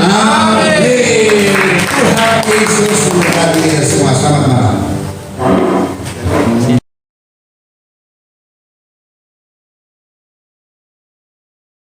amin.